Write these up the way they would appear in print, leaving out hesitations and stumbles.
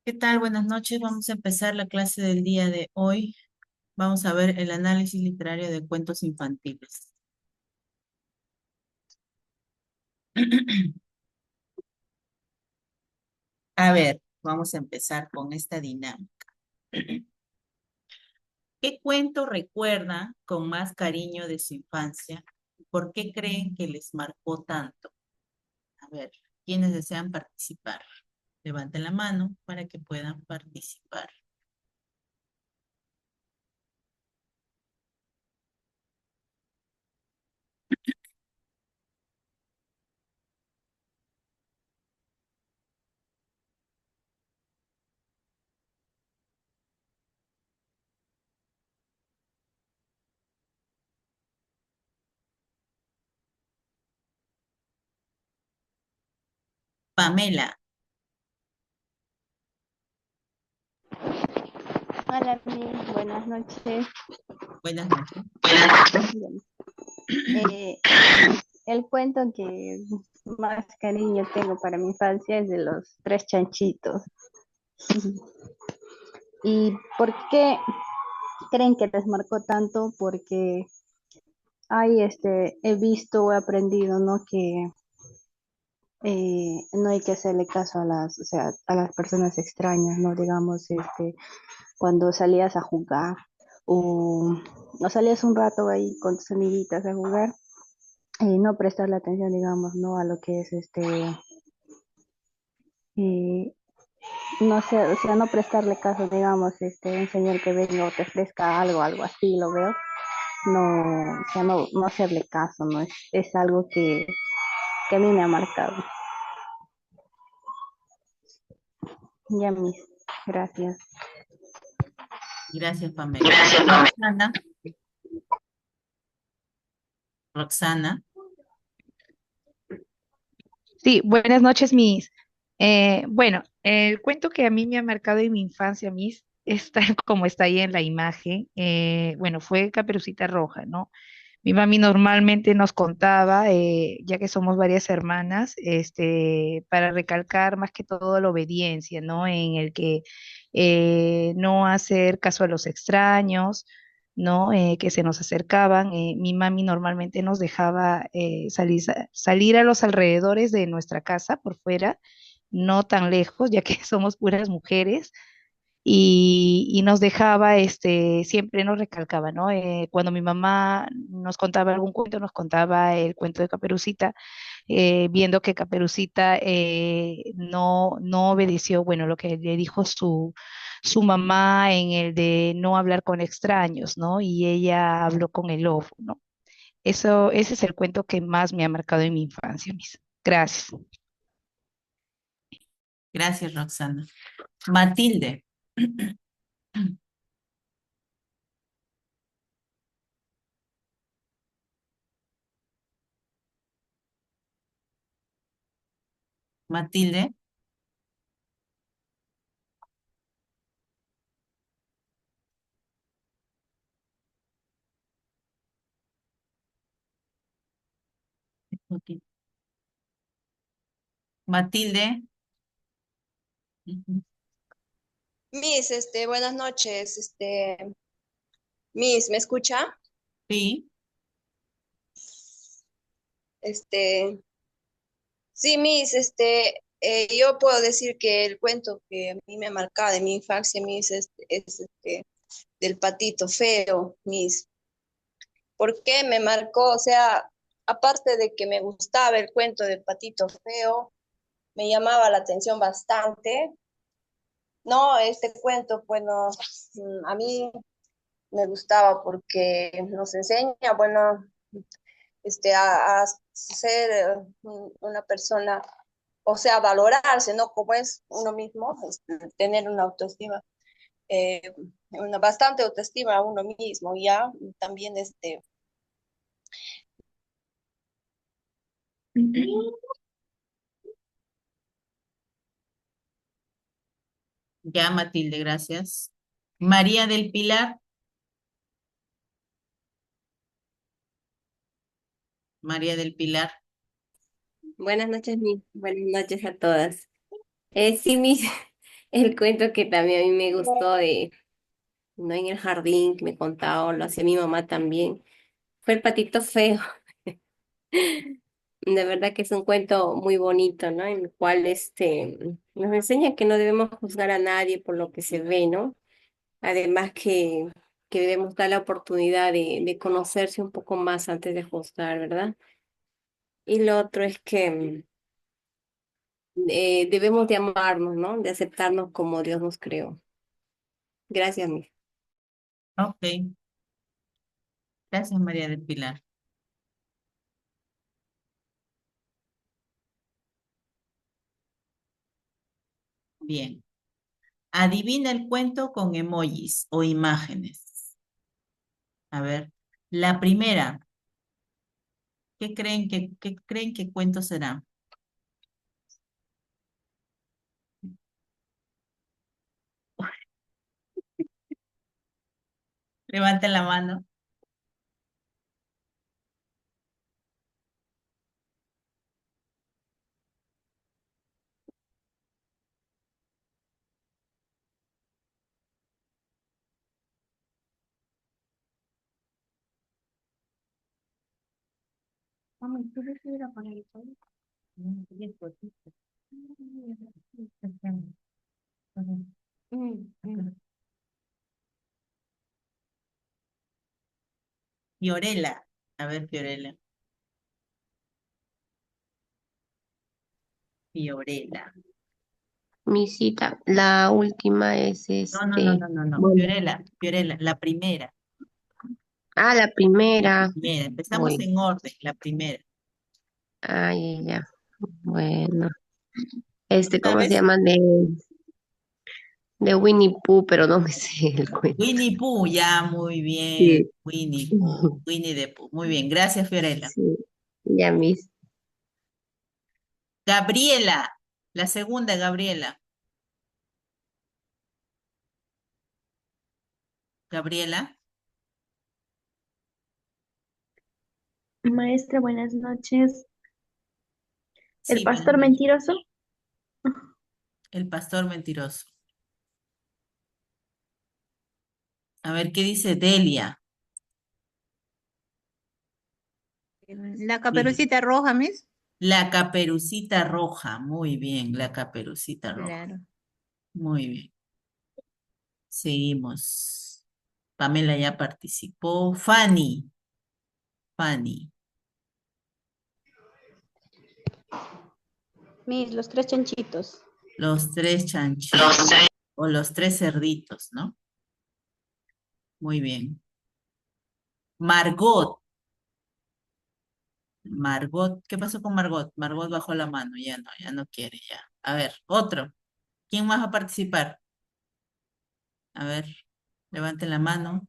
¿Qué tal? Buenas noches. Vamos a empezar la clase del día de hoy. Vamos a ver el análisis literario de cuentos infantiles. A ver, vamos a empezar con esta dinámica. ¿Qué cuento recuerda con más cariño de su infancia? ¿Por qué creen que les marcó tanto? A ver, ¿quiénes desean participar? Levanten la mano para que puedan participar. Pamela, Hola, Miss, buenas noches. buenas noches. Bien. Eh, el cuento que más cariño tengo para mi infancia es de los tres chanchitos. ¿Y por qué creen que les marcó tanto? Porque he visto, he aprendido, ¿no? Que no hay que hacerle caso a las, o sea, a las personas extrañas, ¿no? Digamos, cuando salías a jugar o salías un rato ahí con tus amiguitas a jugar. No prestarle atención, digamos, ¿no? A lo que es eh, no sé, o sea, no prestarle caso, digamos, un señor que venga o te ofrezca algo, algo así, lo veo, no, o sea, no hacerle caso, ¿no? Es algo que a mí me ha marcado. Ya, mis, gracias. Gracias, Pamela. Roxana, Roxana. Sí, buenas noches, Miss. Bueno, el cuento que a mí me ha marcado en mi infancia, Miss, está como está ahí en la imagen. Bueno, fue Caperucita Roja, ¿no? Mi mami normalmente nos contaba, ya que somos varias hermanas, para recalcar más que todo la obediencia, ¿no? En el que no hacer caso a los extraños, ¿no? Que se nos acercaban. Mi mami normalmente nos dejaba salir a los alrededores de nuestra casa, por fuera, no tan lejos, ya que somos puras mujeres y nos dejaba, siempre nos recalcaba, ¿no? Cuando mi mamá nos contaba algún cuento, nos contaba el cuento de Caperucita, viendo que Caperucita no obedeció, bueno, lo que le dijo su mamá en el de no hablar con extraños, ¿no? Y ella habló con el lobo, ¿no? Ese es el cuento que más me ha marcado en mi infancia, mis. Gracias. Gracias, Roxana. Matilde. Matilde. Matilde. Ujú. Miss, buenas noches, Miss, ¿me escucha? Sí, Este, sí, Miss, yo puedo decir que el cuento que a mí me ha marcado de mi infancia, Miss, del patito feo, Miss. ¿Por qué me marcó? O sea, aparte de que me gustaba el cuento del patito feo, me llamaba la atención bastante. No, este cuento, bueno, a mí me gustaba porque nos enseña, bueno, a ser una persona, o sea, valorarse, ¿no? Como es uno mismo, tener una autoestima, eh, una bastante autoestima a uno mismo, ya, también ya Matilde, gracias. María del Pilar. María del Pilar. Buenas noches, buenas noches a todas. Sí, El cuento que también a mí me gustó de, no en el jardín, que me contaba, lo hacía mi mamá también, fue el patito feo. De verdad que es un cuento muy bonito, ¿no? En el cual nos enseña que no debemos juzgar a nadie por lo que se ve, ¿no? Además que debemos dar la oportunidad de conocerse un poco más antes de juzgar, ¿verdad? Y lo otro es que debemos de amarnos, ¿no? De aceptarnos como Dios nos creó. Gracias, mi. Ok, gracias María del Pilar. Bien. Adivina el cuento con emojis o imágenes. A ver, la primera, qué creen que cuento será? Levanten la mano. Mami, ¿tú ves que era para el sol? No, bien cortito. Fiorella. A ver, Fiorella. Fiorella. Mi cita, la última es No, no, no, no, no, no. bueno, Fiorella, la primera. la primera, Primera. Empezamos uy, en orden, la primera. ay, ya, bueno, ¿cómo se ¿Sabes? llama? De Winnie Pooh, pero no me sé el cuento. Winnie Pooh, ya, muy bien. Sí, Winnie Pooh, Winnie the Pooh. Muy bien, gracias, Fiorella. sí, ya mis. Gabriela, la segunda, Gabriela. Gabriela, Maestra, buenas noches. ¿El sí, buenas pastor noches. mentiroso? El pastor mentiroso. A ver, ¿qué dice Delia? La Bien. caperucita roja, Miss. La caperucita roja, muy bien, la caperucita roja. Claro. Muy bien. Seguimos. Pamela ya participó. Fanny, Fanny. Los tres chanchitos. Los tres chanchitos o los tres cerditos, ¿no? Muy bien. Margot, Margot, ¿qué pasó con Margot? Margot bajó la mano, ya no quiere, ya. A ver, otro. ¿Quién más va a participar? A ver, levanten la mano.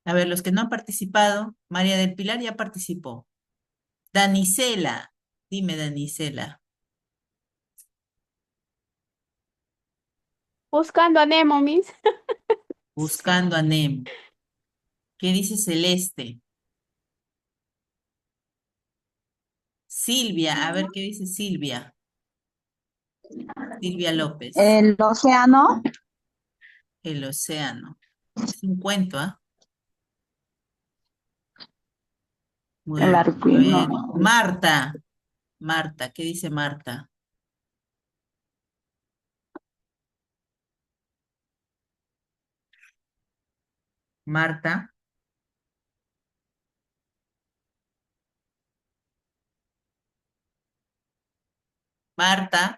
A ver, los que no han participado, María del Pilar ya participó. Danicela, dime Danicela, Buscando a Nemo, Miss. buscando a Nemo. ¿Qué dice Celeste? Silvia, a ver qué dice Silvia. Silvia López, El océano, el océano. Es un cuento, ¿ah? Muy el bien. A arpino. ver, Marta, Marta, ¿qué dice Marta? Marta, Marta,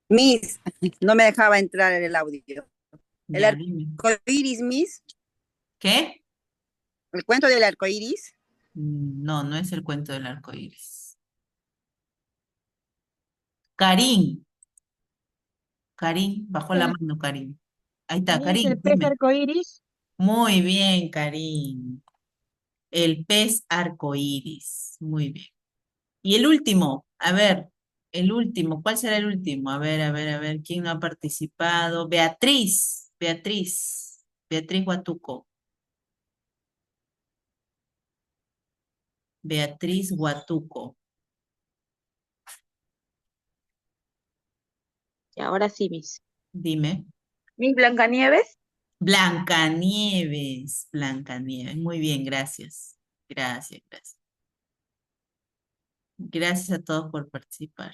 Miss, no me dejaba entrar en el audio. El ya arco dime. iris, Miss, ¿Qué? el cuento del arco iris. No, no es el cuento del arco iris. Karim, Karim, bajó la El, mano, Karim. Ahí está, Miss, el Karim, pez dime. arcoíris. Muy bien, Karim. El pez arco iris. Muy bien. Y el último, a ver, El último, ¿cuál será el último? A ver, a ver, a ver, ¿quién no ha participado? Beatriz Huatuco. Beatriz Huatuco. Y ahora sí, Miss. Dime. Miss Blancanieves. Blancanieves, Blancanieves. Muy bien, gracias. Gracias, gracias. Gracias a todos por participar.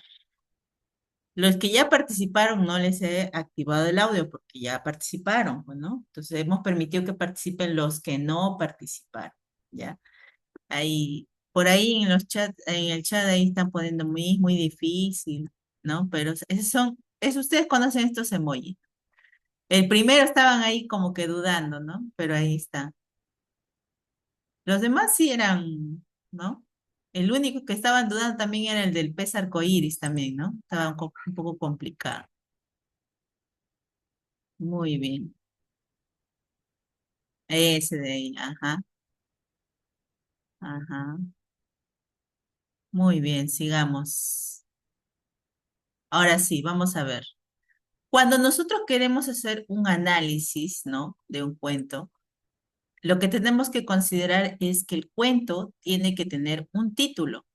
Los que ya participaron no les he activado el audio porque ya participaron, pues, ¿no? Entonces hemos permitido que participen los que no participaron, ¿ya? Ahí, por ahí en los chats, en el chat ahí están poniendo muy difícil, ¿no? Pero esos son, ustedes conocen estos emojis. El primero estaban ahí como que dudando, ¿no? Pero ahí está. Los demás sí eran, ¿no? El único que estaban dudando también era el del pez arcoíris también, ¿no? Estaba un poco complicado. Muy bien. Ese de ahí, ajá, ajá. Muy bien, sigamos. Ahora sí, vamos a ver. Cuando nosotros queremos hacer un análisis, ¿no? De un cuento, lo que tenemos que considerar es que el cuento tiene que tener un título.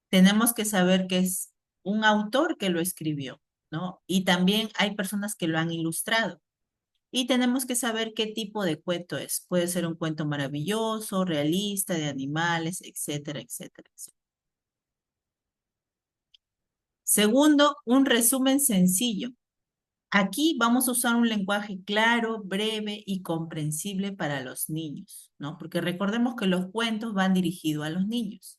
Tenemos que saber que es un autor que lo escribió, ¿no? Y también hay personas que lo han ilustrado. Y tenemos que saber qué tipo de cuento es. Puede ser un cuento maravilloso, realista, de animales, etcétera, etcétera, etcétera. Segundo, un resumen sencillo. Aquí vamos a usar un lenguaje claro, breve y comprensible para los niños, ¿no? Porque recordemos que los cuentos van dirigidos a los niños.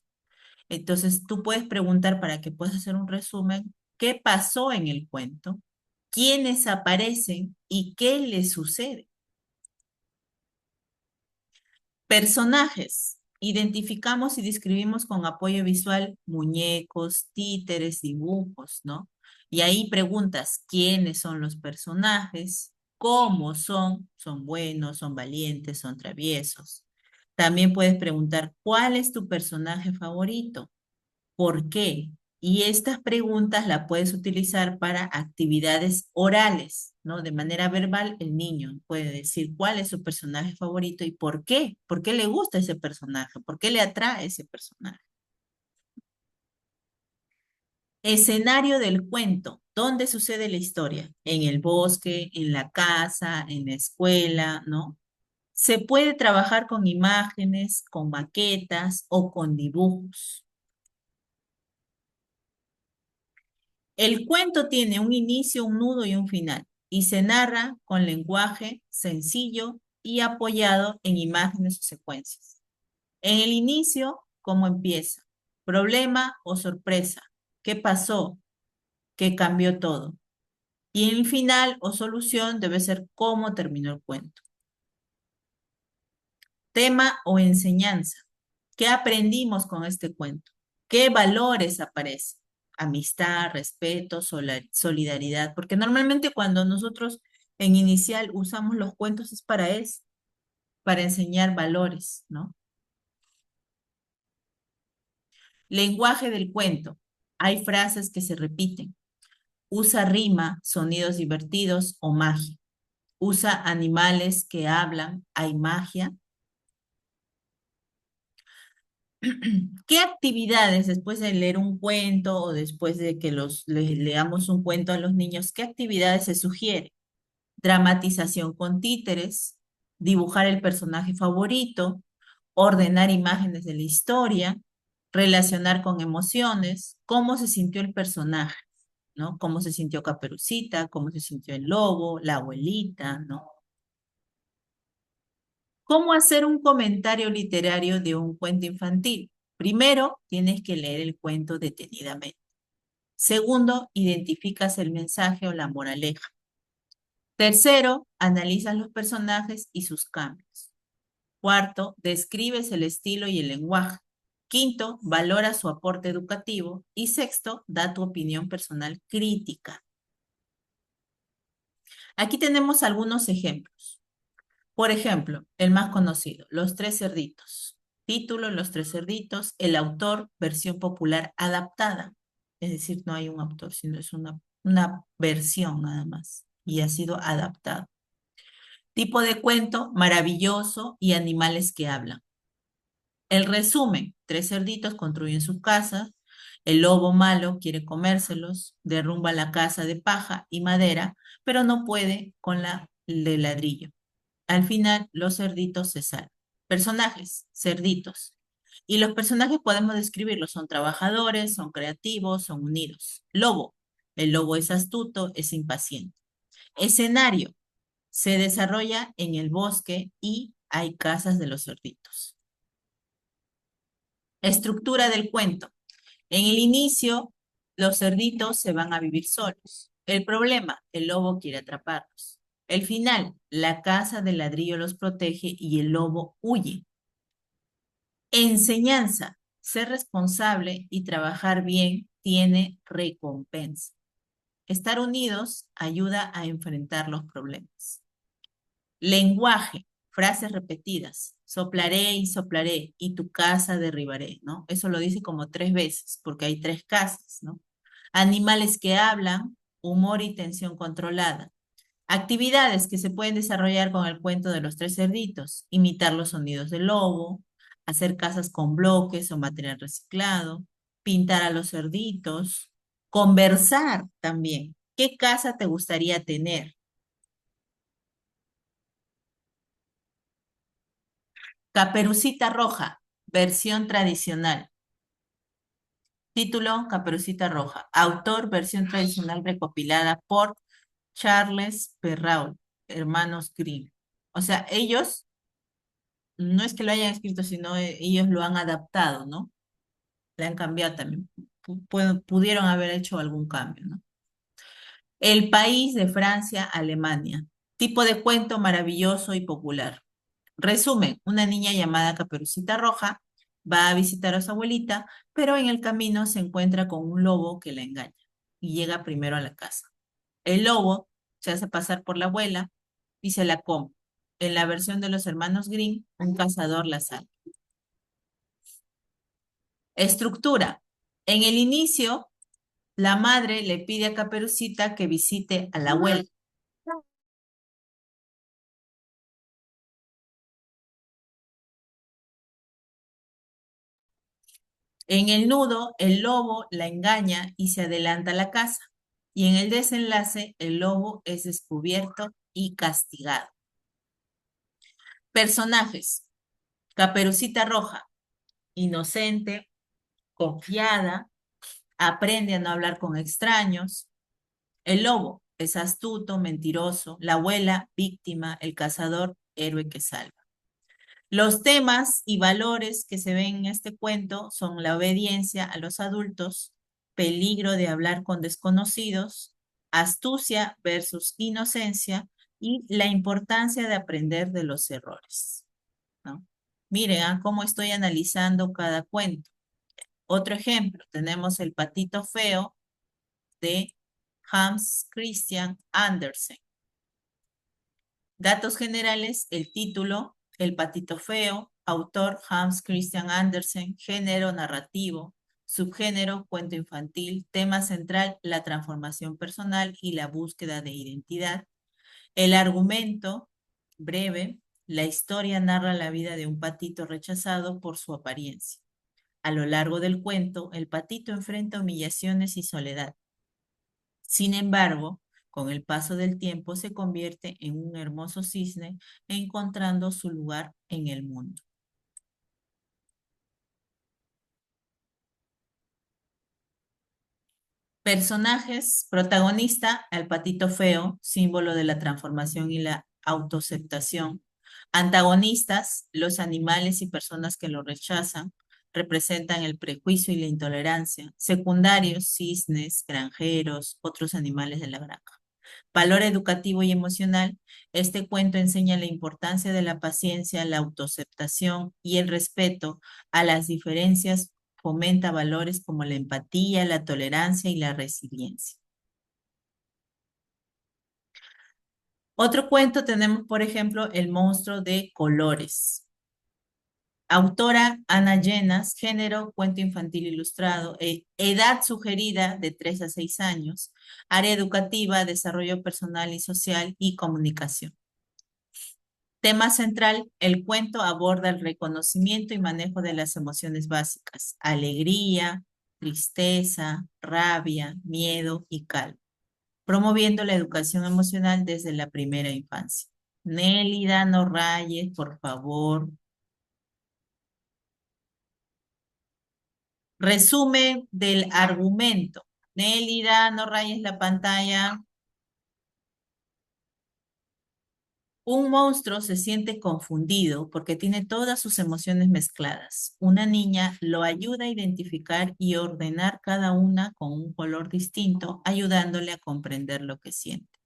Entonces, tú puedes preguntar para que puedas hacer un resumen, ¿qué pasó en el cuento? ¿Quiénes aparecen y qué les sucede? Personajes. Identificamos y describimos con apoyo visual muñecos, títeres, dibujos, ¿no? Y ahí preguntas, ¿quiénes son los personajes? ¿Cómo son? ¿Son buenos? ¿Son valientes? ¿Son traviesos? También puedes preguntar, ¿cuál es tu personaje favorito? ¿Por qué? Y estas preguntas las puedes utilizar para actividades orales, ¿no? De manera verbal, el niño puede decir cuál es su personaje favorito y por qué. ¿Por qué le gusta ese personaje? ¿Por qué le atrae ese personaje? Escenario del cuento. ¿Dónde sucede la historia? En el bosque, en la casa, en la escuela, ¿no? Se puede trabajar con imágenes, con maquetas o con dibujos. El cuento tiene un inicio, un nudo y un final, y se narra con lenguaje sencillo y apoyado en imágenes o secuencias. En el inicio, ¿cómo empieza? Problema o sorpresa. ¿Qué pasó? ¿Qué cambió todo? Y en el final o solución debe ser cómo terminó el cuento. Tema o enseñanza. ¿Qué aprendimos con este cuento? ¿Qué valores aparecen? Amistad, respeto, solidaridad, porque normalmente cuando nosotros en inicial usamos los cuentos es para eso, para enseñar valores, ¿no? Lenguaje del cuento. Hay frases que se repiten. Usa rima, sonidos divertidos o magia. Usa animales que hablan, hay magia. ¿Qué actividades después de leer un cuento o después de que leamos un cuento a los niños, qué actividades se sugiere? Dramatización con títeres, dibujar el personaje favorito, ordenar imágenes de la historia, relacionar con emociones, cómo se sintió el personaje, ¿no? Cómo se sintió Caperucita, cómo se sintió el lobo, la abuelita, ¿no? ¿Cómo hacer un comentario literario de un cuento infantil? Primero, tienes que leer el cuento detenidamente. Segundo, identificas el mensaje o la moraleja. Tercero, analizas los personajes y sus cambios. Cuarto, describes el estilo y el lenguaje. Quinto, valora su aporte educativo. Y sexto, da tu opinión personal crítica. Aquí tenemos algunos ejemplos. Por ejemplo, el más conocido, Los Tres Cerditos. Título, Los Tres Cerditos. El autor, versión popular adaptada. Es decir, no hay un autor, sino es una versión nada más y ha sido adaptado. Tipo de cuento maravilloso y animales que hablan. El resumen, tres cerditos construyen sus casas, el lobo malo quiere comérselos, derrumba la casa de paja y madera, pero no puede con la de ladrillo. Al final, los cerditos se salvan. Personajes, cerditos. Y los personajes podemos describirlos, son trabajadores, son creativos, son unidos. Lobo, el lobo es astuto, es impaciente. Escenario, se desarrolla en el bosque y hay casas de los cerditos. Estructura del cuento. En el inicio, los cerditos se van a vivir solos. El problema, el lobo quiere atraparlos. El final, la casa de ladrillo los protege y el lobo huye. Enseñanza, ser responsable y trabajar bien tiene recompensa. Estar unidos ayuda a enfrentar los problemas. Lenguaje, frases repetidas. Soplaré y tu casa derribaré, ¿no? Eso lo dice como 3 veces, porque hay 3 casas, ¿no? Animales que hablan, humor y tensión controlada. Actividades que se pueden desarrollar con el cuento de los tres cerditos. Imitar los sonidos del lobo, hacer casas con bloques o material reciclado, pintar a los cerditos, conversar también. ¿Qué casa te gustaría tener? Caperucita Roja, versión tradicional. Título, Caperucita Roja. Autor, versión tradicional recopilada por Charles Perrault, hermanos Grimm. O sea, ellos, no es que lo hayan escrito, sino ellos lo han adaptado, ¿no? Le han cambiado también. Pudieron haber hecho algún cambio, ¿no? El país de Francia, Alemania. Tipo de cuento maravilloso y popular. Resumen, una niña llamada Caperucita Roja va a visitar a su abuelita, pero en el camino se encuentra con un lobo que la engaña y llega primero a la casa. El lobo se hace pasar por la abuela y se la come. En la versión de los hermanos Grimm, un cazador la salva. Estructura. En el inicio, la madre le pide a Caperucita que visite a la abuela. En el nudo, el lobo la engaña y se adelanta a la casa. Y en el desenlace, el lobo es descubierto y castigado. Personajes. Caperucita Roja, inocente, confiada, aprende a no hablar con extraños. El lobo es astuto, mentiroso. La abuela, víctima. El cazador, héroe que salva. Los temas y valores que se ven en este cuento son la obediencia a los adultos, peligro de hablar con desconocidos, astucia versus inocencia y la importancia de aprender de los errores, ¿no? Miren, cómo estoy analizando cada cuento. Otro ejemplo, tenemos El patito feo de Hans Christian Andersen. Datos generales, el título, El patito feo, autor Hans Christian Andersen, género narrativo, subgénero cuento infantil, tema central la transformación personal y la búsqueda de identidad. El argumento, breve, la historia narra la vida de un patito rechazado por su apariencia. A lo largo del cuento, el patito enfrenta humillaciones y soledad. Sin embargo, con el paso del tiempo se convierte en un hermoso cisne, encontrando su lugar en el mundo. Personajes, protagonista, el patito feo, símbolo de la transformación y la autoaceptación. Antagonistas, los animales y personas que lo rechazan, representan el prejuicio y la intolerancia. Secundarios, cisnes, granjeros, otros animales de la granja. Valor educativo y emocional, este cuento enseña la importancia de la paciencia, la autoaceptación y el respeto a las diferencias, fomenta valores como la empatía, la tolerancia y la resiliencia. Otro cuento tenemos, por ejemplo, El monstruo de colores. Autora Ana Llenas, género, cuento infantil ilustrado, edad sugerida de 3 a 6 años, área educativa, desarrollo personal y social y comunicación. Tema central, el cuento aborda el reconocimiento y manejo de las emociones básicas, alegría, tristeza, rabia, miedo y calma, promoviendo la educación emocional desde la primera infancia. Nélida, no rayes, por favor. Resumen del argumento. Nélida, no rayes la pantalla. Un monstruo se siente confundido porque tiene todas sus emociones mezcladas. Una niña lo ayuda a identificar y ordenar cada una con un color distinto, ayudándole a comprender lo que siente.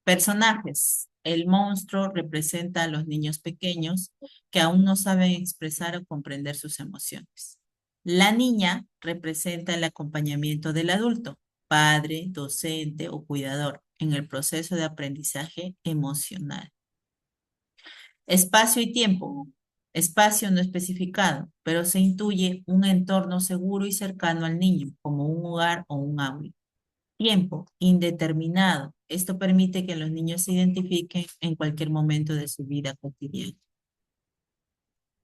Personajes. El monstruo representa a los niños pequeños que aún no saben expresar o comprender sus emociones. La niña representa el acompañamiento del adulto, padre, docente o cuidador, en el proceso de aprendizaje emocional. Espacio y tiempo. Espacio no especificado, pero se intuye un entorno seguro y cercano al niño, como un hogar o un aula. Tiempo indeterminado. Esto permite que los niños se identifiquen en cualquier momento de su vida cotidiana.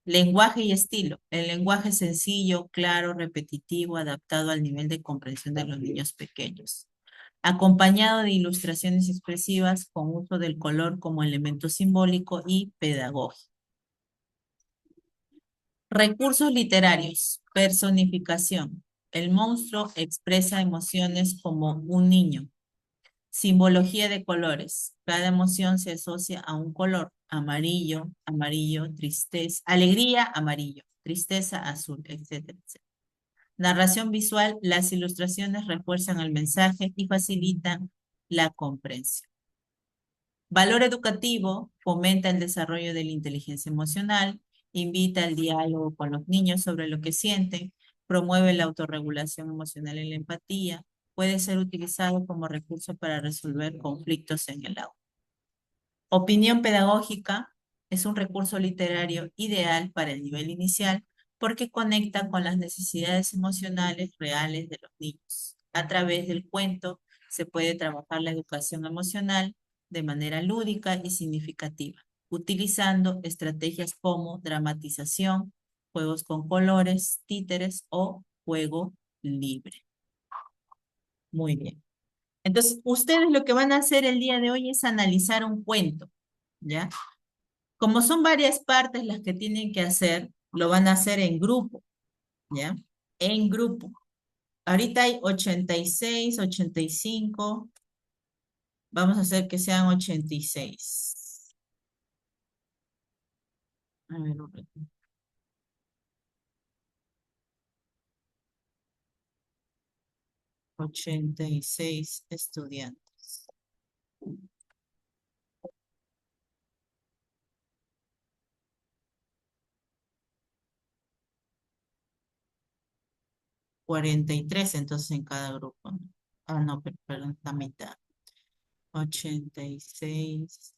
Lenguaje y estilo. El lenguaje es sencillo, claro, repetitivo, adaptado al nivel de comprensión de los niños pequeños. Acompañado de ilustraciones expresivas con uso del color como elemento simbólico y pedagógico. Recursos literarios. Personificación. El monstruo expresa emociones como un niño. Simbología de colores. Cada emoción se asocia a un color. Amarillo, amarillo, tristeza, alegría, amarillo, tristeza, azul, etcétera, etcétera. Narración visual. Las ilustraciones refuerzan el mensaje y facilitan la comprensión. Valor educativo. Fomenta el desarrollo de la inteligencia emocional. Invita al diálogo con los niños sobre lo que sienten. Promueve la autorregulación emocional y la empatía. Puede ser utilizado como recurso para resolver conflictos en el aula. Opinión pedagógica es un recurso literario ideal para el nivel inicial porque conecta con las necesidades emocionales reales de los niños. A través del cuento se puede trabajar la educación emocional de manera lúdica y significativa, utilizando estrategias como dramatización, juegos con colores, títeres o juego libre. Muy bien. Entonces, ustedes lo que van a hacer el día de hoy es analizar un cuento, ¿ya? Como son varias partes las que tienen que hacer, lo van a hacer en grupo, ¿ya? En grupo. Ahorita hay 86, 85. Vamos a hacer que sean 86. A ver, 86 estudiantes. 43 entonces en cada grupo, ¿no? Ah, no, perdón, la mitad. 86.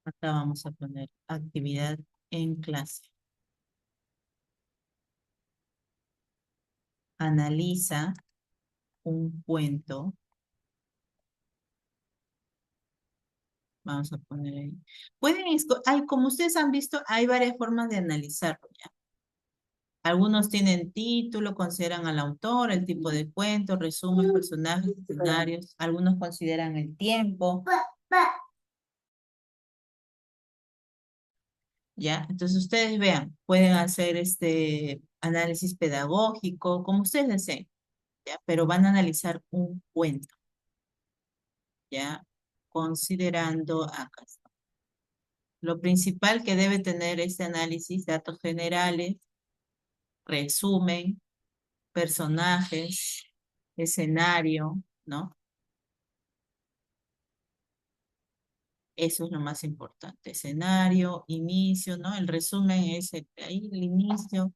Acá vamos a poner actividad en clase. Analiza un cuento. Vamos a poner ahí. Pueden, como ustedes han visto, hay varias formas de analizarlo ya. Algunos tienen título, consideran al autor, el tipo de cuento, resumen, personajes, escenarios. Algunos consideran el tiempo. ¿Ya? Entonces ustedes vean, pueden hacer este análisis pedagógico, como ustedes deseen, ¿ya? Pero van a analizar un cuento, ¿ya? Considerando acá. Lo principal que debe tener este análisis, datos generales, resumen, personajes, escenario, ¿no? Eso es lo más importante. Escenario, inicio, ¿no? El resumen es ahí el inicio,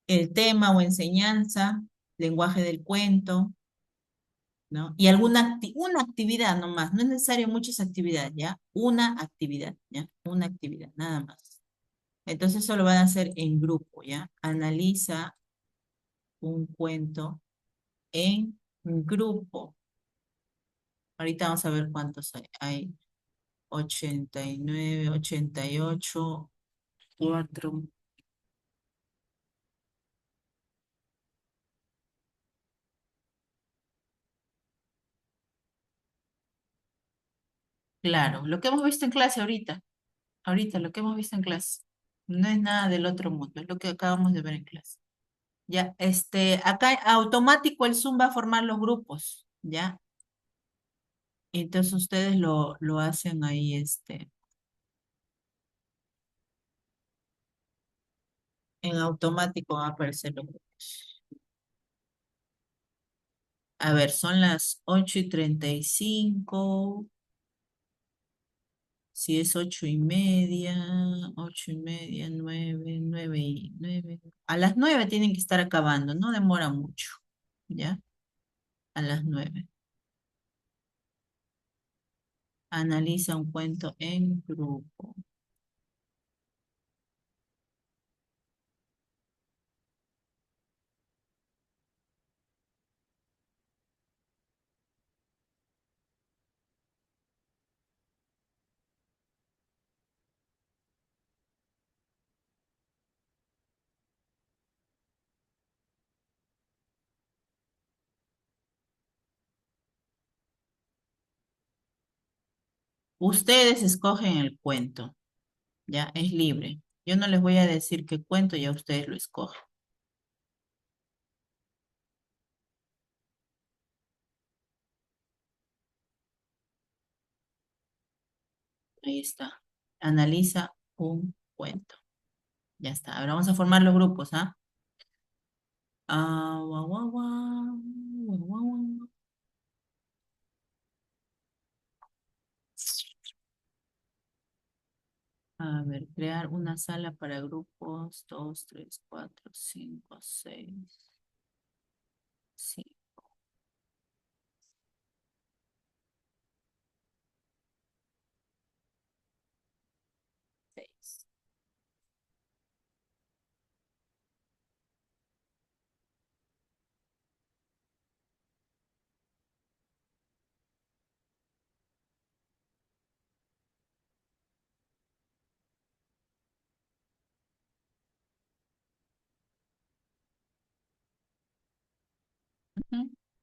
el tema o enseñanza, lenguaje del cuento, ¿no? Y una actividad nomás, no es necesario muchas actividades, ¿ya? Una actividad, ¿ya? Una actividad, nada más. Entonces eso lo van a hacer en grupo, ¿ya? Analiza un cuento en grupo. Ahorita vamos a ver cuántos hay. Hay 89, 88, 4. Claro, lo que hemos visto en clase ahorita lo que hemos visto en clase. No es nada del otro mundo, es lo que acabamos de ver en clase. Ya, acá automático el Zoom va a formar los grupos, ¿ya? Entonces ustedes lo hacen ahí, en automático van a aparecer los grupos. A ver, son las 8:35. Si es 8:30, 8:30, 9, 9:09. A las 9 tienen que estar acabando, no demora mucho, ¿ya? A las 9. Analiza un cuento en grupo. Ustedes escogen el cuento, ¿ya? Es libre. Yo no les voy a decir qué cuento, ya ustedes lo escogen. Ahí está. Analiza un cuento. Ya está. Ahora vamos a formar los grupos, ¿ah? Guau, guau, guau, guau, guau, guau. A ver, crear una sala para grupos 2, 3, 4, 5, 6, 5, 6.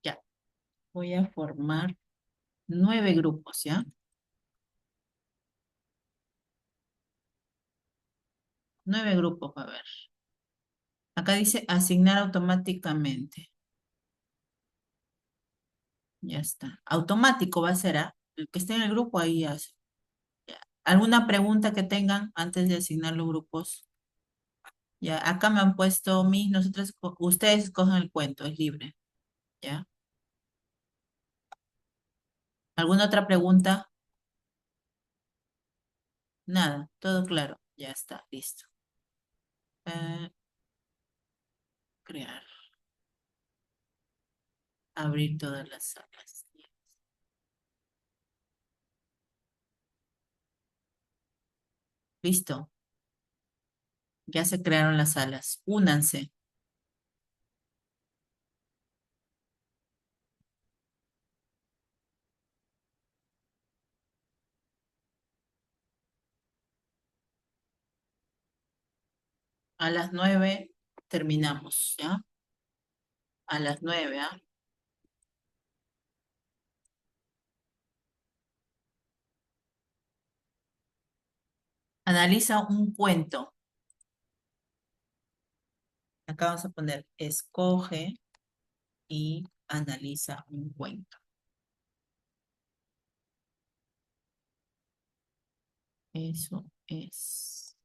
Ya, voy a formar 9 grupos, ¿ya? 9 grupos, a ver. Acá dice asignar automáticamente. Ya está. Automático va a ser, ¿ah? El que esté en el grupo ahí hace. Ya. ¿Alguna pregunta que tengan antes de asignar los grupos? Ya, acá me han puesto ustedes escogen el cuento, es libre. ¿Ya? ¿Alguna otra pregunta? Nada, todo claro. Ya está, listo. Eh, crear. Abrir todas las salas. Listo. Ya se crearon las salas. Únanse a las 9. Terminamos, ¿ya? A las 9, ¿ah? Analiza un cuento. Acá vamos a poner escoge y analiza un cuento. Eso es.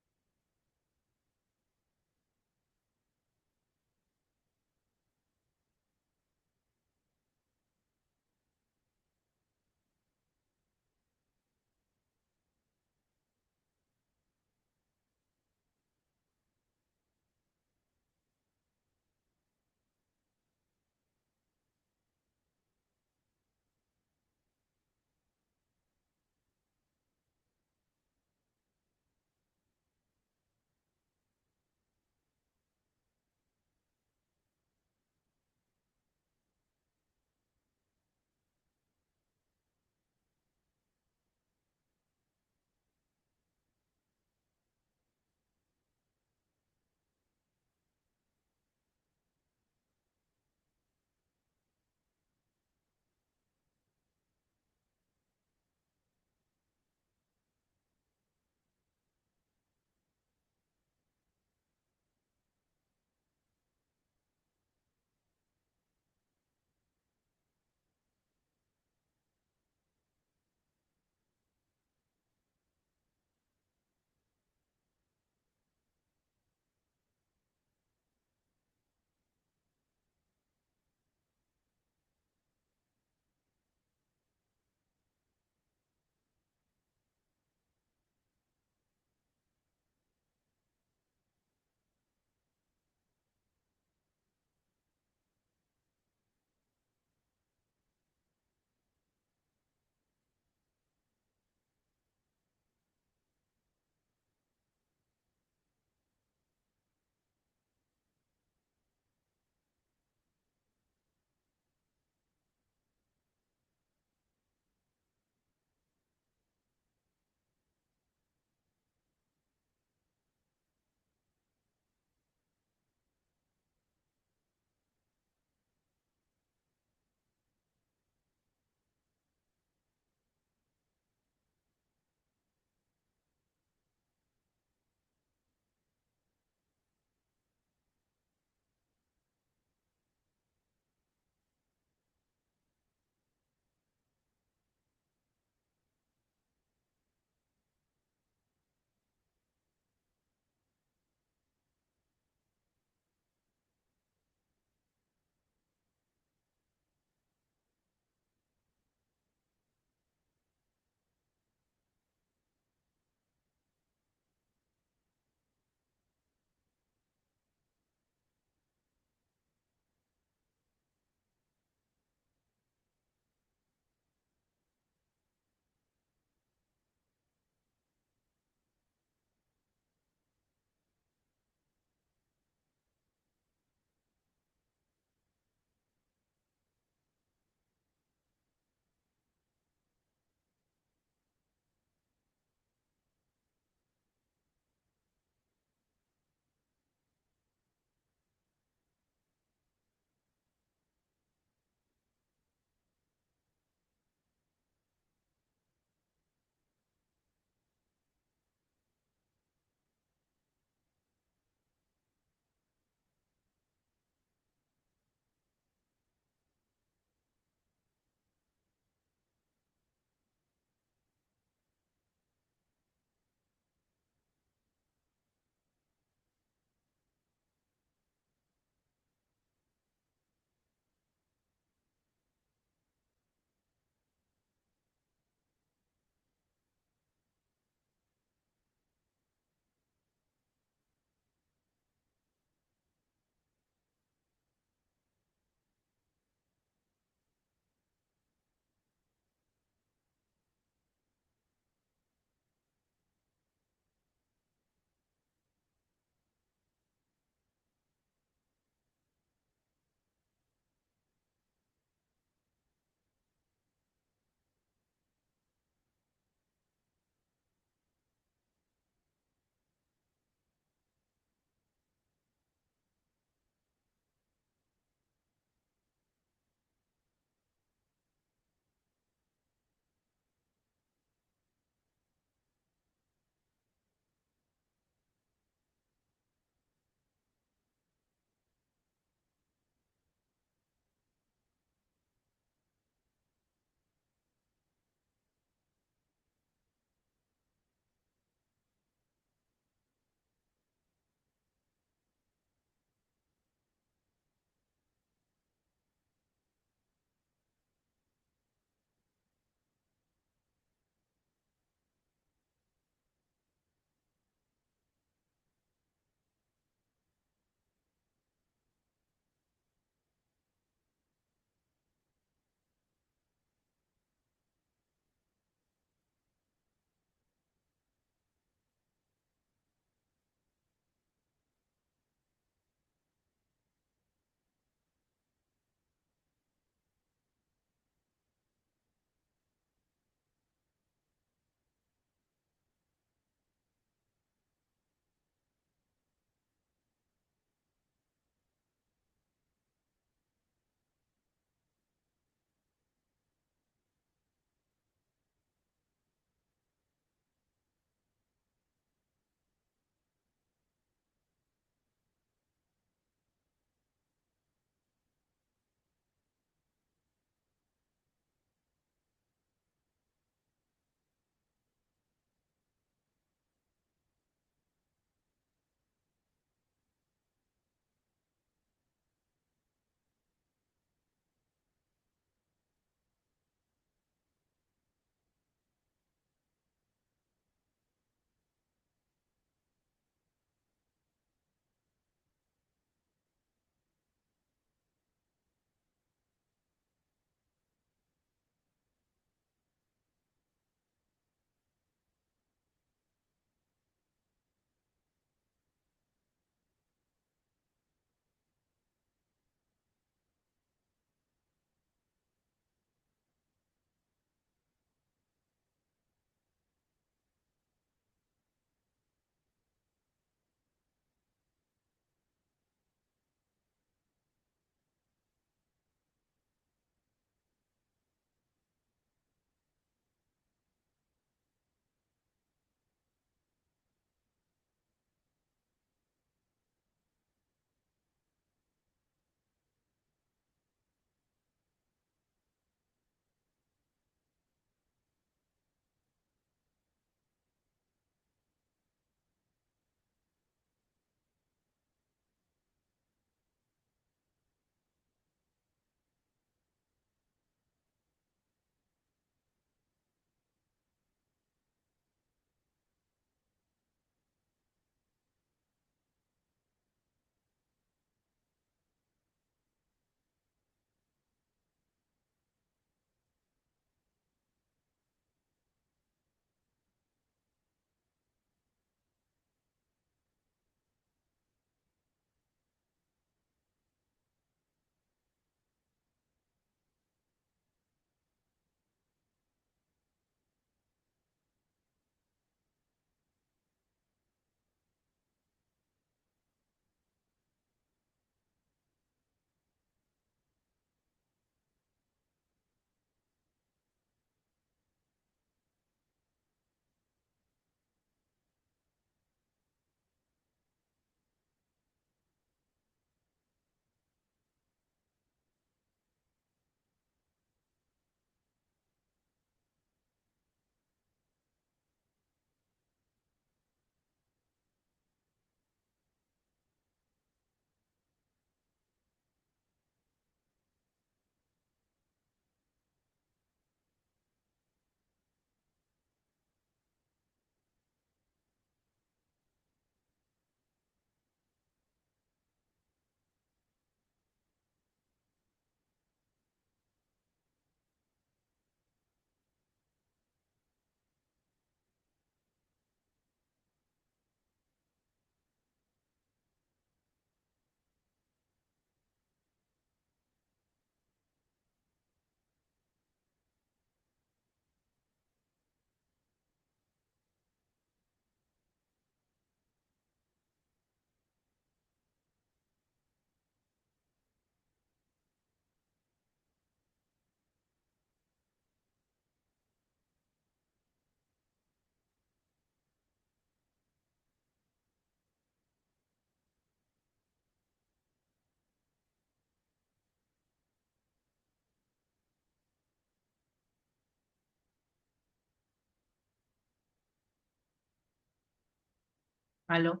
¿Aló?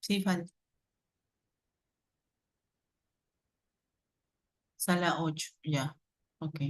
Sí, Fanny. Sala 8, ya. Ok.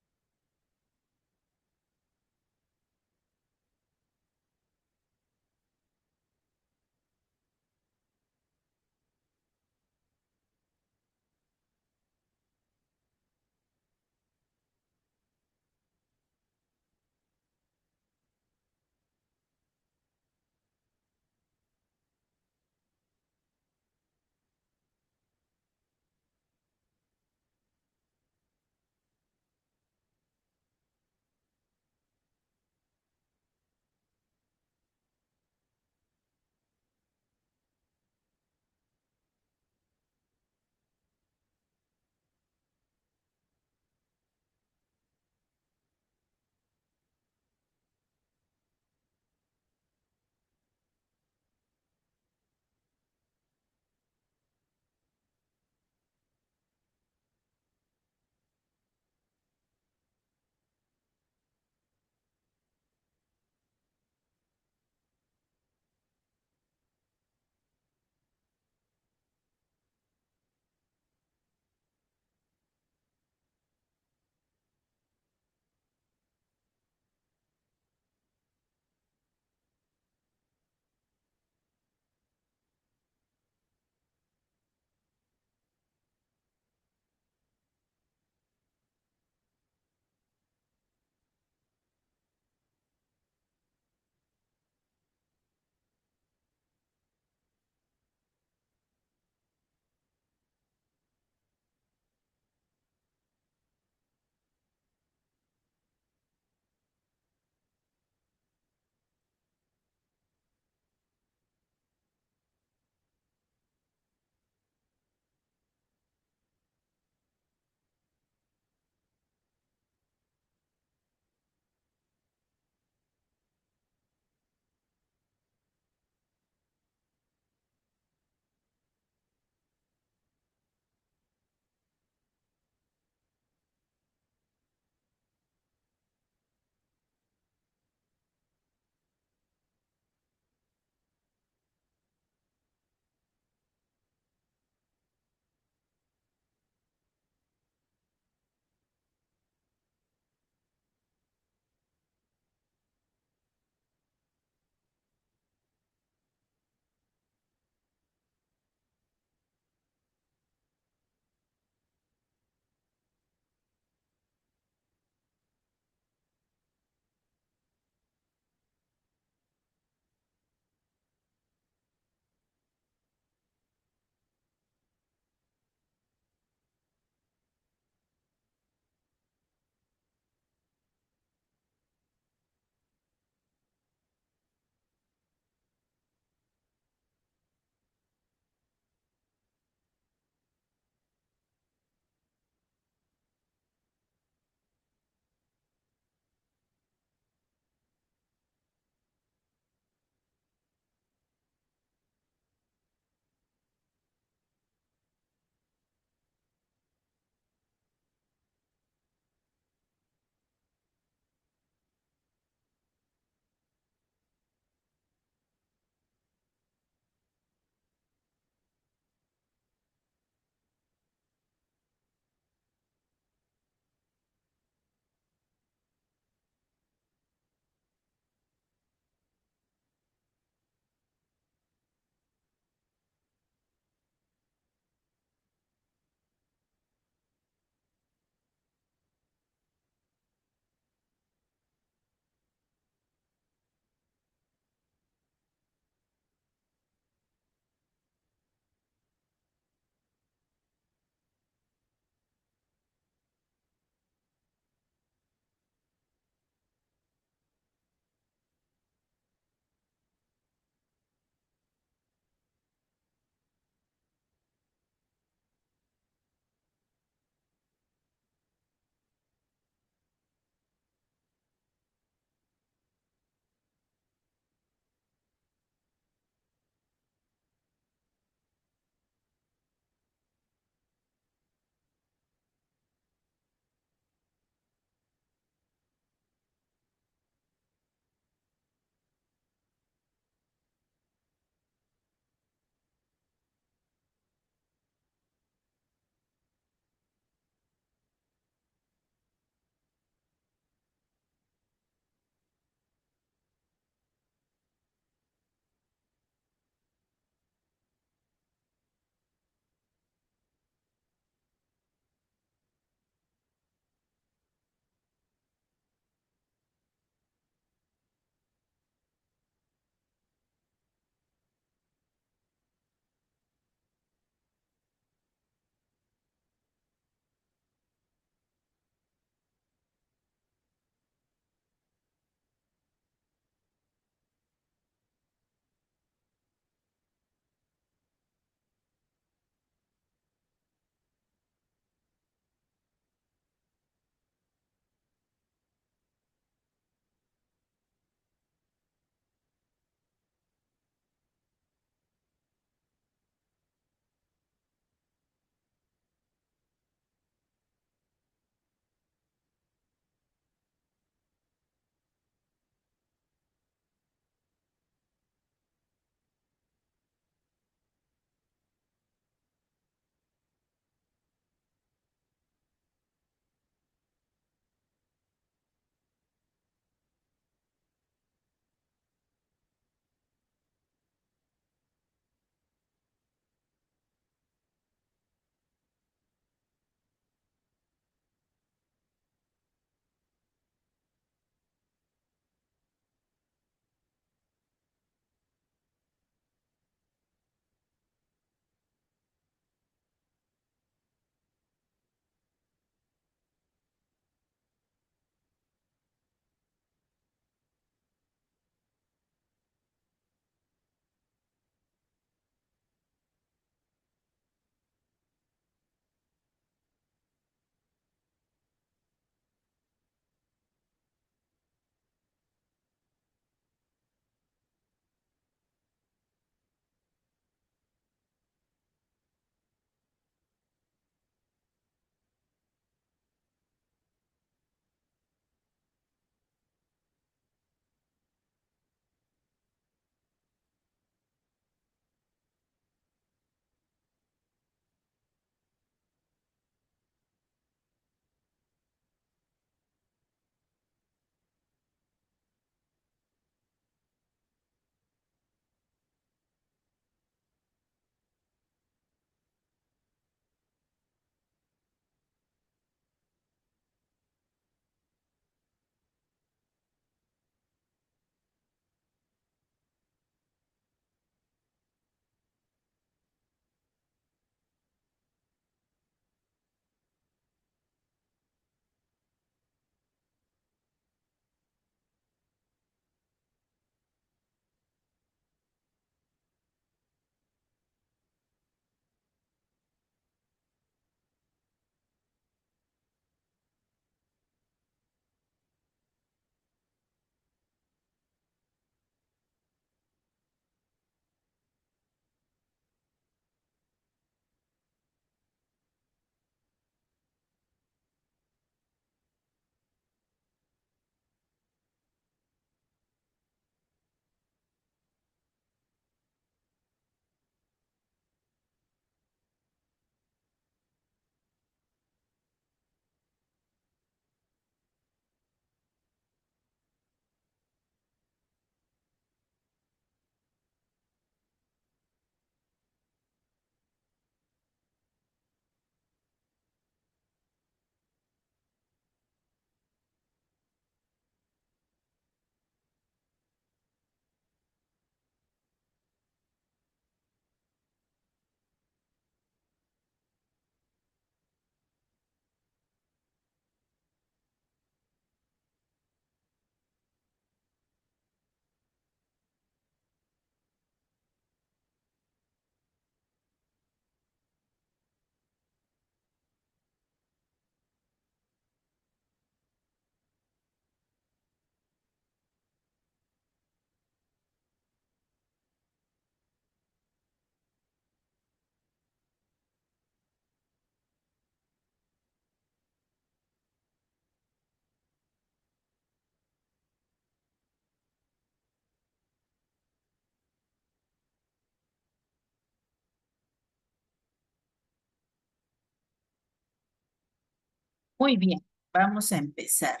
Muy bien, vamos a empezar.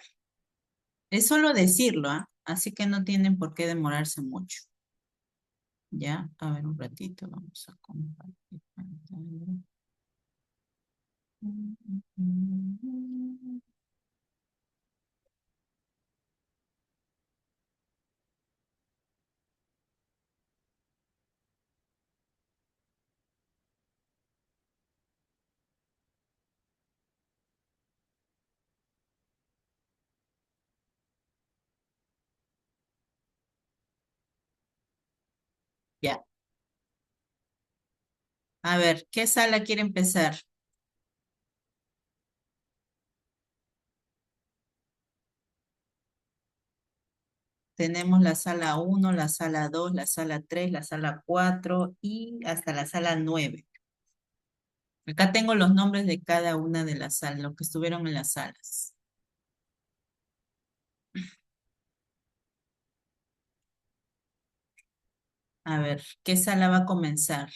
Es solo decirlo, ¿ah? Así que no tienen por qué demorarse mucho. Ya, a ver un ratito, vamos a compartir pantalla. Ya. A ver, ¿qué sala quiere empezar? Tenemos la sala uno, la sala 2, la sala 3, la sala 4 y hasta la sala 9. Acá tengo los nombres de cada una de las salas, los que estuvieron en las salas. A ver, ¿qué sala va a comenzar?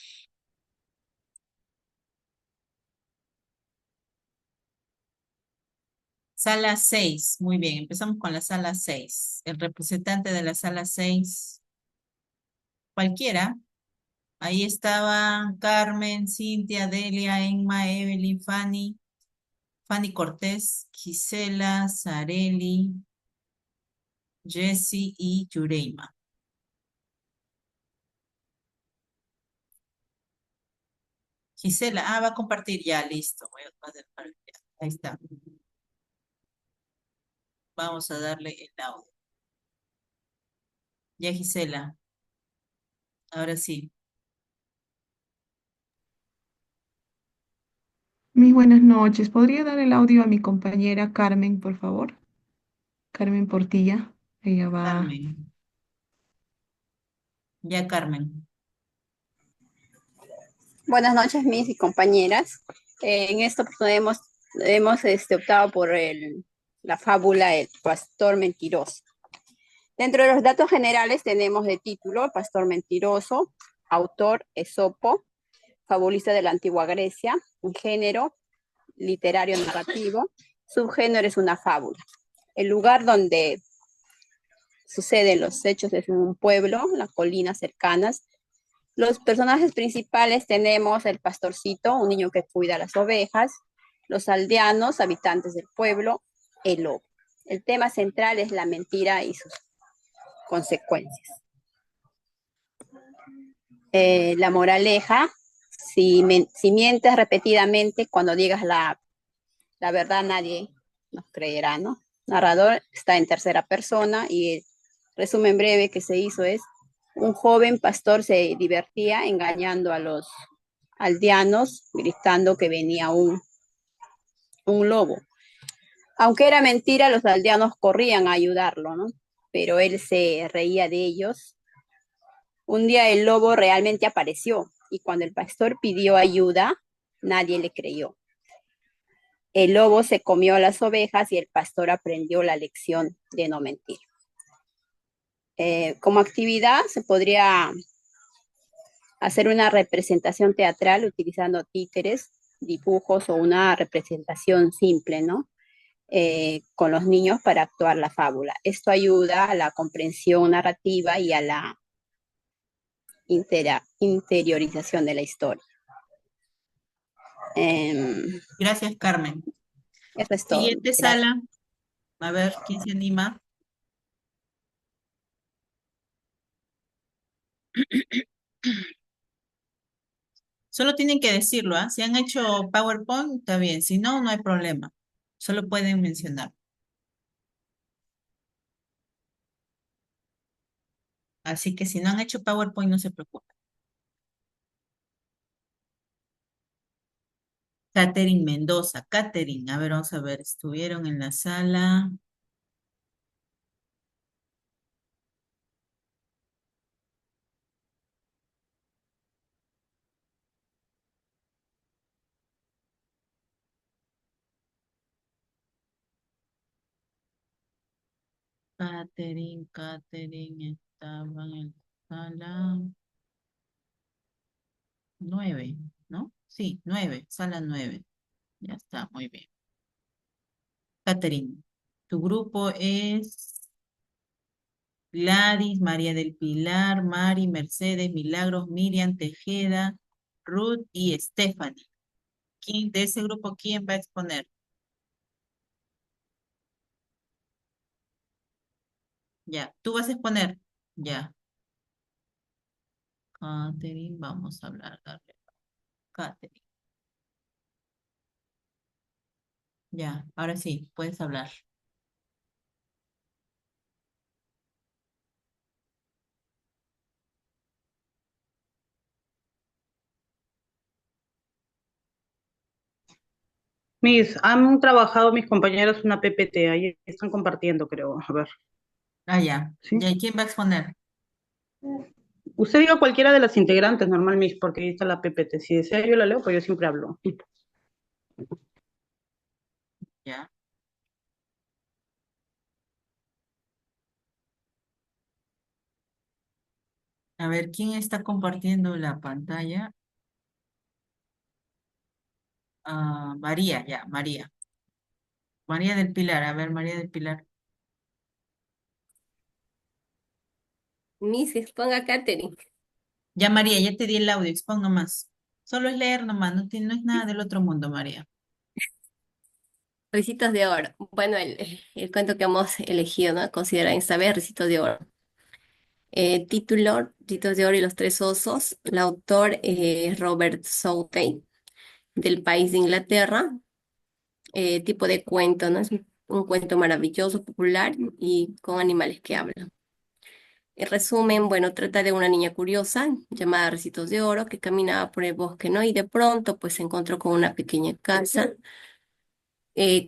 Sala 6. Muy bien, empezamos con la sala 6. El representante de la sala 6, cualquiera. Ahí estaban Carmen, Cintia, Delia, Emma, Evelyn, Fanny, Fanny Cortés, Gisela, Sareli, Jessie y Yureima. Gisela, va a compartir ya, listo. Ahí está. Vamos a darle el audio. Ya, Gisela, ahora sí. Mis buenas noches. ¿Podría dar el audio a mi compañera Carmen, por favor? Carmen Portilla. Ella va. Carmen. Ya, Carmen. Buenas noches, mis y compañeras. En esta oportunidad hemos optado por la fábula El Pastor Mentiroso. Dentro de los datos generales tenemos de título El Pastor Mentiroso, autor Esopo, fabulista de la antigua Grecia, un género literario narrativo, subgénero es una fábula. El lugar donde suceden los hechos es en un pueblo, las colinas cercanas. Los personajes principales tenemos el pastorcito, un niño que cuida las ovejas, los aldeanos, habitantes del pueblo, el lobo. El tema central es la mentira y sus consecuencias. La moraleja, si mientes repetidamente, cuando digas la verdad nadie nos creerá, ¿no? Narrador está en tercera persona y el resumen breve que se hizo es: un joven pastor se divertía engañando a los aldeanos, gritando que venía un lobo. Aunque era mentira, los aldeanos corrían a ayudarlo, ¿no? Pero él se reía de ellos. Un día el lobo realmente apareció y cuando el pastor pidió ayuda, nadie le creyó. El lobo se comió las ovejas y el pastor aprendió la lección de no mentir. Como actividad se podría hacer una representación teatral utilizando títeres, dibujos o una representación simple, ¿no? Con los niños para actuar la fábula. Esto ayuda a la comprensión narrativa y a la interiorización de la historia. Gracias, Carmen. Eso es todo. Siguiente Gracias. sala. A ver, ¿quién se anima? Solo tienen que decirlo, ¿ah? Si han hecho PowerPoint, está bien. Si no, no hay problema. Solo pueden mencionar. Así que si no han hecho PowerPoint, no se preocupen. Catherine Mendoza. Catherine, a ver, vamos a ver. Estuvieron en la sala. Catherine estaba en la sala 9, ¿no? Sí, 9, sala 9. Ya está, muy bien. Catherine, tu grupo es Gladys, María del Pilar, Mari, Mercedes, Milagros, Miriam, Tejeda, Ruth y Stephanie. De ese grupo, quién va a exponer? Ya, tú vas a exponer. Ya, Catherine, vamos a hablar. Dale, Catherine. Ya, ahora sí, puedes hablar. Han trabajado mis compañeros una PPT, ahí están compartiendo, creo. A ver, Ah, ya. ¿sí? Ya, ¿y quién va a exponer? Usted diga cualquiera de las integrantes, normal, Miss, porque ahí está la PPT. Si desea, yo la leo, pues yo siempre hablo. Ya. A ver, ¿quién está compartiendo la pantalla? Ah, María, ya, María. María del Pilar, a ver, María del Pilar. Miss, exponga Catherine. Ya, María, ya te di el audio, expon nomás. Solo es leer nomás, no es nada del otro mundo, María. Ricitos de oro. Bueno, el cuento que hemos elegido, ¿no? Considera esta vez Ricitos de oro. Título, Ricitos de oro y los tres osos. El autor es Robert Southey, del país de Inglaterra. Tipo de cuento, ¿no? Es un cuento maravilloso, popular y con animales que hablan. En resumen, bueno, trata de una niña curiosa llamada Ricitos de Oro que caminaba por el bosque, ¿no? Y de pronto, pues se encontró con una pequeña casa.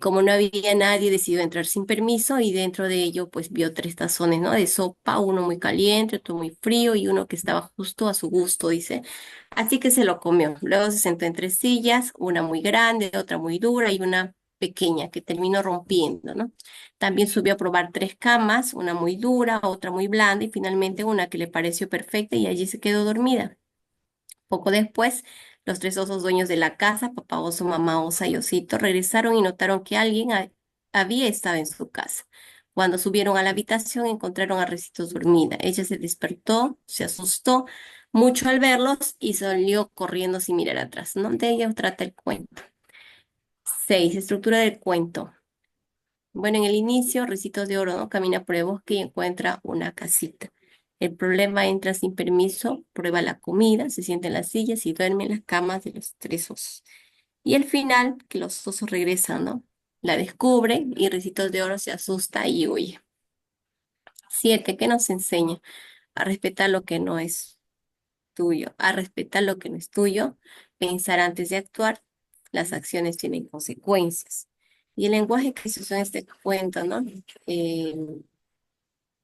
Como no había nadie, decidió entrar sin permiso y dentro de ello, pues vio tres tazones, ¿no? De sopa, uno muy caliente, otro muy frío y uno que estaba justo a su gusto, dice. Así que se lo comió. Luego se sentó en tres sillas, una muy grande, otra muy dura y una pequeña que terminó rompiendo, ¿no? También subió a probar tres camas, una muy dura, otra muy blanda y finalmente una que le pareció perfecta y allí se quedó dormida. Poco después, los tres osos dueños de la casa, papá oso, mamá osa y osito, regresaron y notaron que alguien había estado en su casa. Cuando subieron a la habitación, encontraron a Recitos dormida. Ella se despertó, se asustó mucho al verlos y salió corriendo sin mirar atrás, ¿no? De ella trata el cuento. 6. Estructura del cuento. Bueno, en el inicio, Ricitos de Oro, ¿no? Camina por el bosque y encuentra una casita. El problema entra sin permiso, prueba la comida, se sienta en las sillas y duerme en las camas de los tres osos. Y al final, que los osos regresan, ¿no? La descubre y Ricitos de Oro se asusta y huye. 7. ¿Qué nos enseña? A respetar lo que no es tuyo, a respetar lo que no es tuyo, pensar antes de actuar, las acciones tienen consecuencias. Y el lenguaje que se usa en este cuento, ¿no? Eh,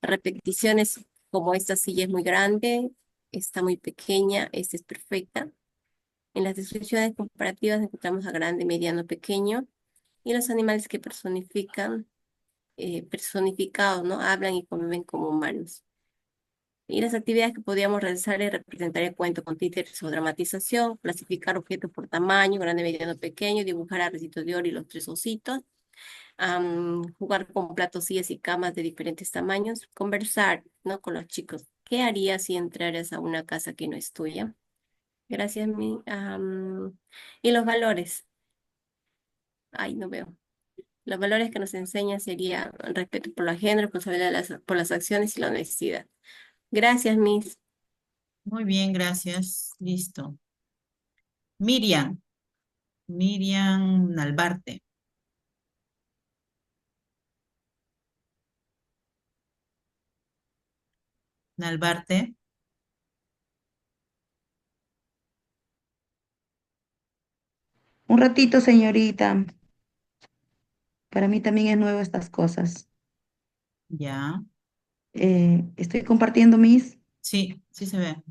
repeticiones como esta silla es muy grande, esta muy pequeña, esta es perfecta. En las descripciones comparativas encontramos a grande, mediano, pequeño, y los animales que personificados, ¿no? Hablan y conviven como humanos. Y las actividades que podíamos realizar es representar el cuento con títeres o dramatización, clasificar objetos por tamaño, grande, mediano, pequeño, dibujar a Ricitos de Oro y los tres ositos, jugar con platos, sillas y camas de diferentes tamaños, conversar, ¿no? Con los chicos. ¿Qué harías si entraras a una casa que no es tuya? Gracias, y los valores. Ay, no veo. Los valores que nos enseña sería respeto por la género, responsabilidad por las acciones y la honestidad. Gracias, Miss. Muy bien, gracias. Listo. Miriam, Miriam Nalbarte. Nalbarte. Un ratito, señorita. Para mí también es nuevo estas cosas. Ya. Estoy compartiendo mis. Sí, sí se ve.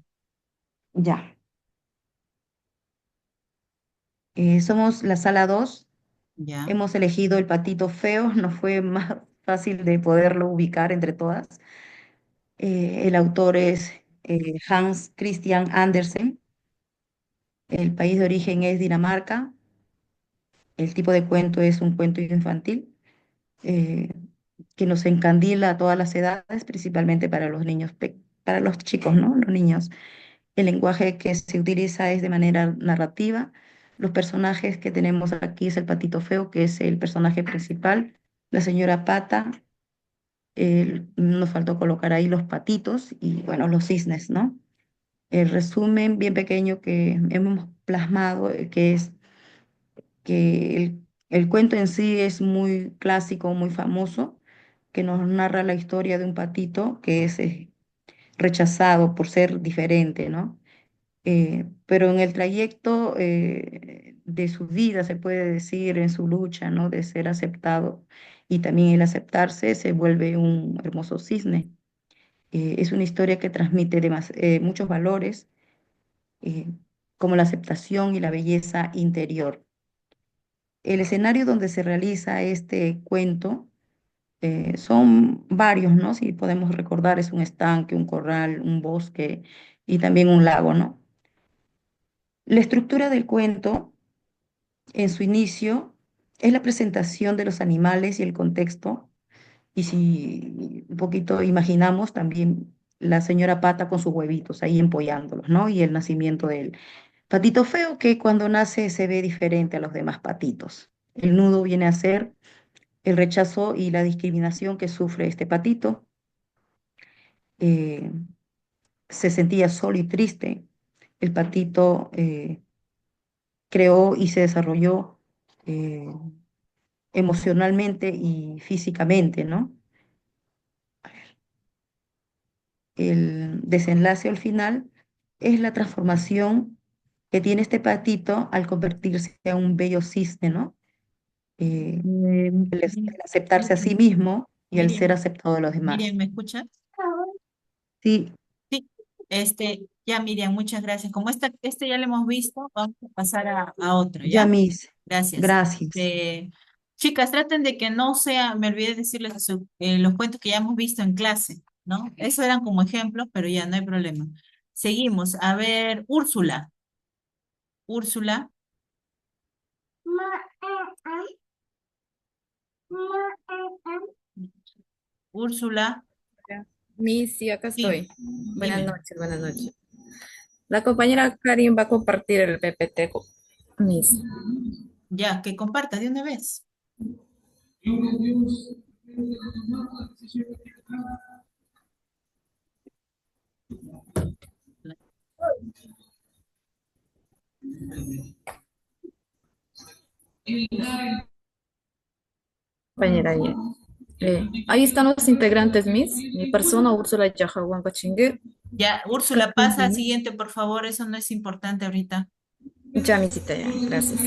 Ya. Somos la sala 2. Ya. Hemos elegido el patito feo. No fue más fácil de poderlo ubicar entre todas. El autor es Hans Christian Andersen. El país de origen es Dinamarca. El tipo de cuento es un cuento infantil. eh, que nos encandila a todas las edades, principalmente para los niños, para los chicos, ¿no? Los niños. El lenguaje que se utiliza es de manera narrativa. Los personajes que tenemos aquí es el patito feo, que es el personaje principal, la señora Pata, nos faltó colocar ahí los patitos y, bueno, los cisnes, ¿no? El resumen bien pequeño que hemos plasmado, que es que el cuento en sí es muy clásico, muy famoso, que nos narra la historia de un patito que es rechazado por ser diferente, ¿no? Pero en el trayecto de su vida, se puede decir, en su lucha, ¿no? De ser aceptado y también el aceptarse, se vuelve un hermoso cisne. Es una historia que transmite muchos valores, eh, como la aceptación y la belleza interior. El escenario donde se realiza este cuento son varios, ¿no? Si podemos recordar, es un estanque, un corral, un bosque y también un lago, ¿no? La estructura del cuento en su inicio es la presentación de los animales y el contexto. Y si un poquito imaginamos también la señora Pata con sus huevitos ahí empollándolos, ¿no? Y el nacimiento del patito feo que cuando nace se ve diferente a los demás patitos. El nudo viene a ser el rechazo y la discriminación que sufre este patito. Eh, Se sentía solo y triste. El patito creó y se desarrolló eh, emocionalmente y físicamente, ¿no? El desenlace al final es la transformación que tiene este patito al convertirse en un bello cisne, ¿no? El aceptarse a sí mismo y el ser Miriam, aceptado de los demás. Miriam, ¿me escuchas? Sí, Sí, ya Miriam, muchas gracias. Como este ya lo hemos visto, vamos a pasar a otro, ya ¿ya? mis, Gracias. gracias. Chicas, traten de que no sea, me olvidé decirles los cuentos que ya hemos visto en clase, ¿no? Eso eran como ejemplos, pero ya no hay problema. Seguimos. A ver, Úrsula. Úrsula. Úrsula. Miss, sí, acá Sí, estoy. Buenas dime. noches, buenas noches. La compañera Karin va a compartir el PPT con Miss. Ya, que compartas de una vez. Compañera, ya. Ahí están los integrantes, Miss. Mi persona, Úrsula Yajahuanca Chingue. Ya, Úrsula, pasa al siguiente, por favor. Eso no es importante ahorita. Ya, misita, ya, gracias.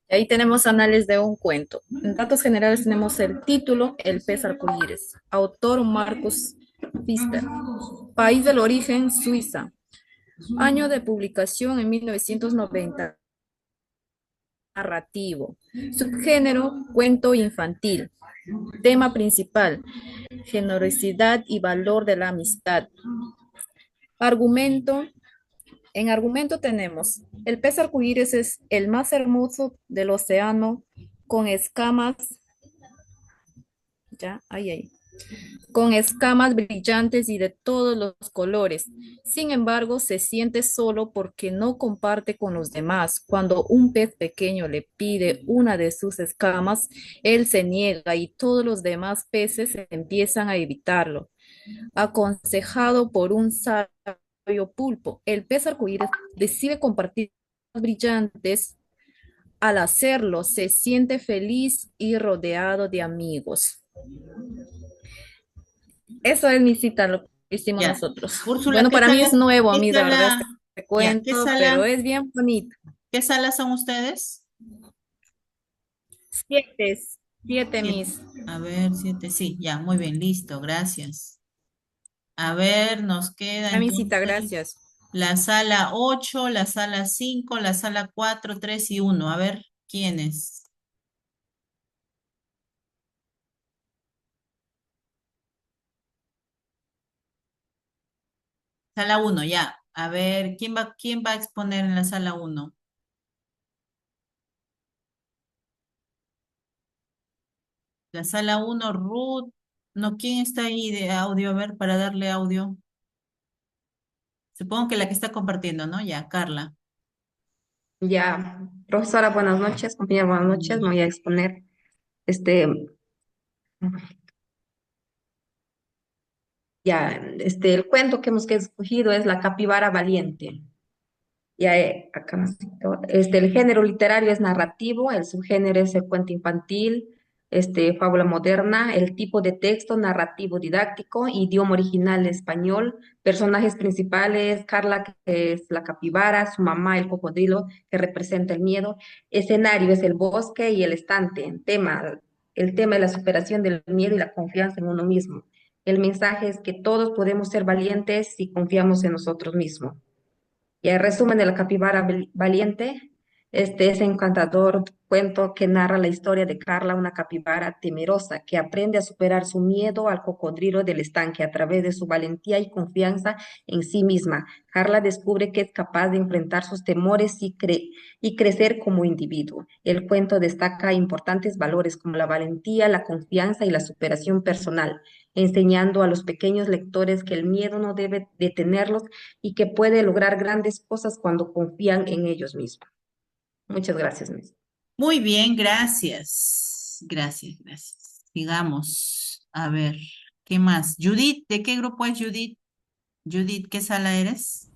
Ahí tenemos análisis de un cuento. En datos generales tenemos el título, El pez arcoíris. Autor Marcus Pfister. País del origen, Suiza. Año de publicación en 1990. Narrativo. Subgénero, cuento infantil. Tema principal, generosidad y valor de la amistad. Argumento. En argumento tenemos, el pez arcoíris es el más hermoso del océano, con escamas, ya, ahí, con escamas brillantes y de todos los colores. Sin embargo, se siente solo porque no comparte con los demás. Cuando un pez pequeño le pide una de sus escamas, él se niega y todos los demás peces empiezan a evitarlo. Aconsejado por un sabio pulpo, el pez arcoíris decide compartir brillantes. Al hacerlo, se siente feliz y rodeado de amigos. Eso es mi cita, lo que hicimos Ya. nosotros. Úrsula, Bueno, para mí es nuevo, a mí, la verdad, este ya, cuento, pero es bien bonito. ¿qué sala son ustedes? 7, 7 mis. A ver, 7, sí, ya, muy bien, listo, gracias. A ver, nos queda A mi cita, entonces gracias. la sala 8, la sala 5, la sala 4, 3 y 1. A ver, ¿quiénes? Sala 1, ya. A ver, ¿quién va a exponer en la sala 1? La sala uno, Ruth. No, ¿quién está ahí de audio? A ver, para darle audio. Supongo que la que está compartiendo, ¿no? Ya, Carla. Ya, profesora, buenas noches, compañera, buenas noches. Me voy a exponer este, el cuento que hemos escogido es La capibara valiente. Ya, acá no sé, el género literario es narrativo, el subgénero es el cuento infantil, fábula moderna, el tipo de texto narrativo didáctico, idioma original español, personajes principales, Carla, que es la capibara, su mamá, el cocodrilo, que representa el miedo, escenario es el bosque y el estante, el tema es la superación del miedo y la confianza en uno mismo. El mensaje es que todos podemos ser valientes si confiamos en nosotros mismos. Y el resumen de la capibara valiente, este es encantador cuento que narra la historia de Carla, una capibara temerosa que aprende a superar su miedo al cocodrilo del estanque a través de su valentía y confianza en sí misma. Carla descubre que es capaz de enfrentar sus temores y crecer como individuo. El cuento destaca importantes valores como la valentía, la confianza y la superación personal, enseñando a los pequeños lectores que el miedo no debe detenerlos y que puede lograr grandes cosas cuando confían en ellos mismos. Muchas gracias, Miss. Muy bien, gracias. Gracias, gracias. Sigamos. A ver, ¿qué más? Judith, ¿de qué grupo es Judith? Judith, ¿qué sala eres?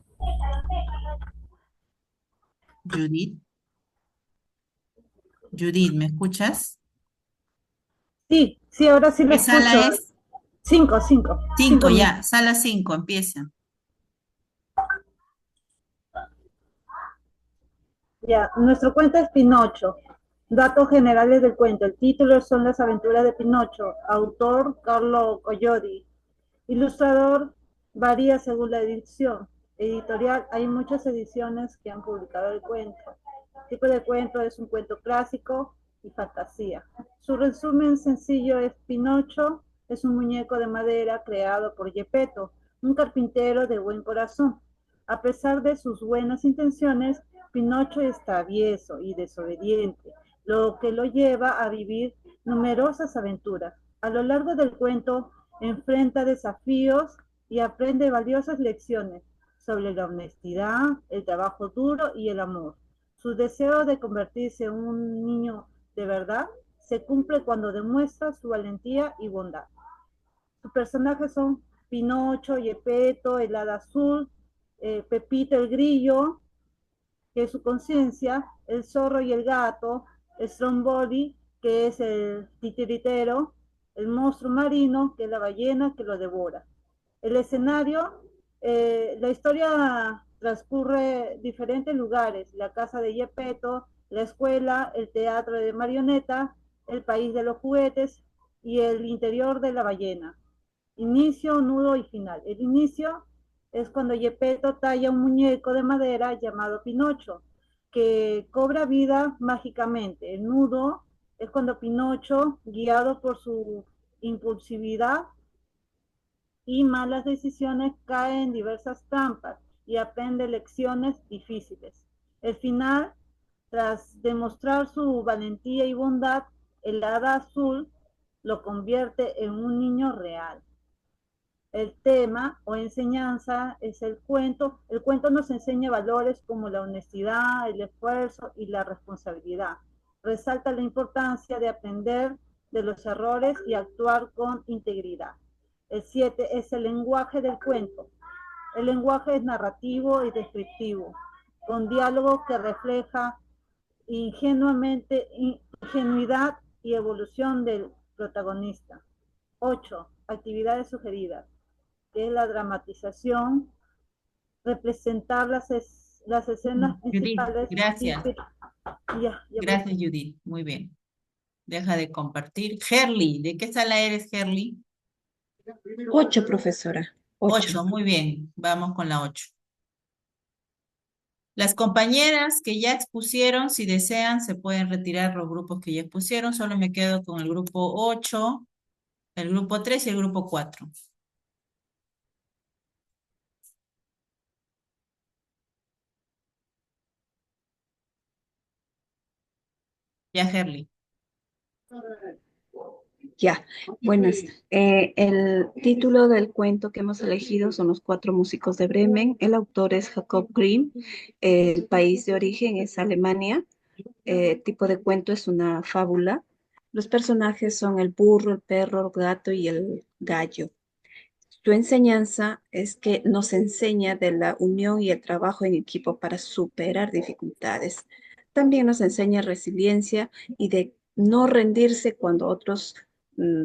Judith. Judith, ¿me escuchas? Sí, sí, ahora sí lo ¿Qué sala escucho. es? 5, 5, 5, 5 ya. minutos. Sala 5, empieza. Ya, nuestro cuento es Pinocho. Datos generales del cuento. El título son Las aventuras de Pinocho. Autor Carlo Collodi. Ilustrador varía según la edición. Editorial, hay muchas ediciones que han publicado el cuento. El tipo de cuento es un cuento clásico y fantasía. Su resumen sencillo es Pinocho es un muñeco de madera creado por Geppetto, un carpintero de buen corazón. A pesar de sus buenas intenciones, Pinocho es travieso y desobediente, lo que lo lleva a vivir numerosas aventuras. A lo largo del cuento, enfrenta desafíos y aprende valiosas lecciones sobre la honestidad, el trabajo duro y el amor. Su deseo de convertirse en un niño de verdad se cumple cuando demuestra su valentía y bondad. Sus personajes son Pinocho, Gepetto, el Hada Azul, Pepito el Grillo, que es su conciencia, el zorro y el gato, Stromboli, que es el titiritero, el monstruo marino, que es la ballena que lo devora. El escenario, la historia transcurre en diferentes lugares, la casa de Gepetto, la escuela, el teatro de marioneta, el país de los juguetes y el interior de la ballena. Inicio, nudo y final. El inicio es cuando Gepetto talla un muñeco de madera llamado Pinocho, que cobra vida mágicamente. El nudo es cuando Pinocho, guiado por su impulsividad y malas decisiones, cae en diversas trampas y aprende lecciones difíciles. El final, tras demostrar su valentía y bondad, el hada azul lo convierte en un niño real. El tema o enseñanza es el cuento. El cuento nos enseña valores como la honestidad, el esfuerzo y la responsabilidad. Resalta la importancia de aprender de los errores y actuar con integridad. El 7 es el lenguaje del cuento. El lenguaje es narrativo y descriptivo, con diálogo que refleja ingenuidad y evolución del protagonista. 8. Actividades sugeridas, que es la dramatización, representar las escenas Judith, principales. gracias. Gracias, Judith. Muy bien. Deja de compartir. Herly, ¿de qué sala eres, Herly? 8, profesora. 8, muy bien. Vamos con la 8. Las compañeras que ya expusieron, si desean, se pueden retirar los grupos que ya expusieron. Solo me quedo con el grupo 8, el grupo 3 y el grupo 4. Ya, Herly. Ya, buenas. El título del cuento que hemos elegido son Los Cuatro Músicos de Bremen. El autor es Jacob Grimm. El país de origen es Alemania. El tipo de cuento es una fábula. Los personajes son el burro, el perro, el gato y el gallo. Su enseñanza es que nos enseña de la unión y el trabajo en equipo para superar dificultades. También nos enseña resiliencia y de no rendirse cuando otros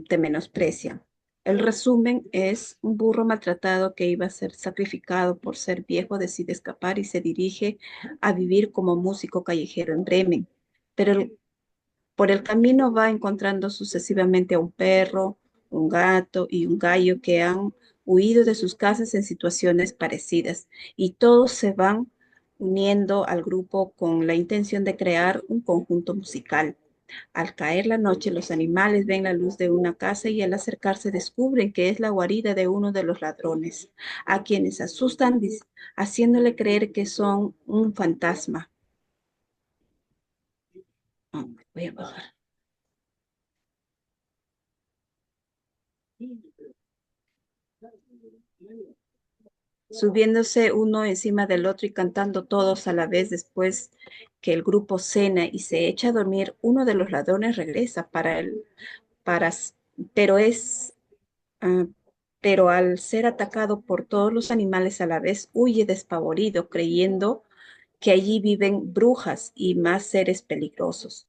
te menosprecian. El resumen es un burro maltratado que iba a ser sacrificado por ser viejo, decide escapar y se dirige a vivir como músico callejero en Bremen. Pero por el camino va encontrando sucesivamente a un perro, un gato y un gallo que han huido de sus casas en situaciones parecidas y todos se van uniendo al grupo con la intención de crear un conjunto musical. Al caer la noche, los animales ven la luz de una casa y al acercarse descubren que es la guarida de uno de los ladrones, a quienes asustan haciéndole creer que son un fantasma. Voy a bajar. Subiéndose uno encima del otro y cantando todos a la vez después que el grupo cena y se echa a dormir, uno de los ladrones regresa para, pero ah, pero al ser atacado por todos los animales a la vez, huye despavorido, creyendo que allí viven brujas y más seres peligrosos.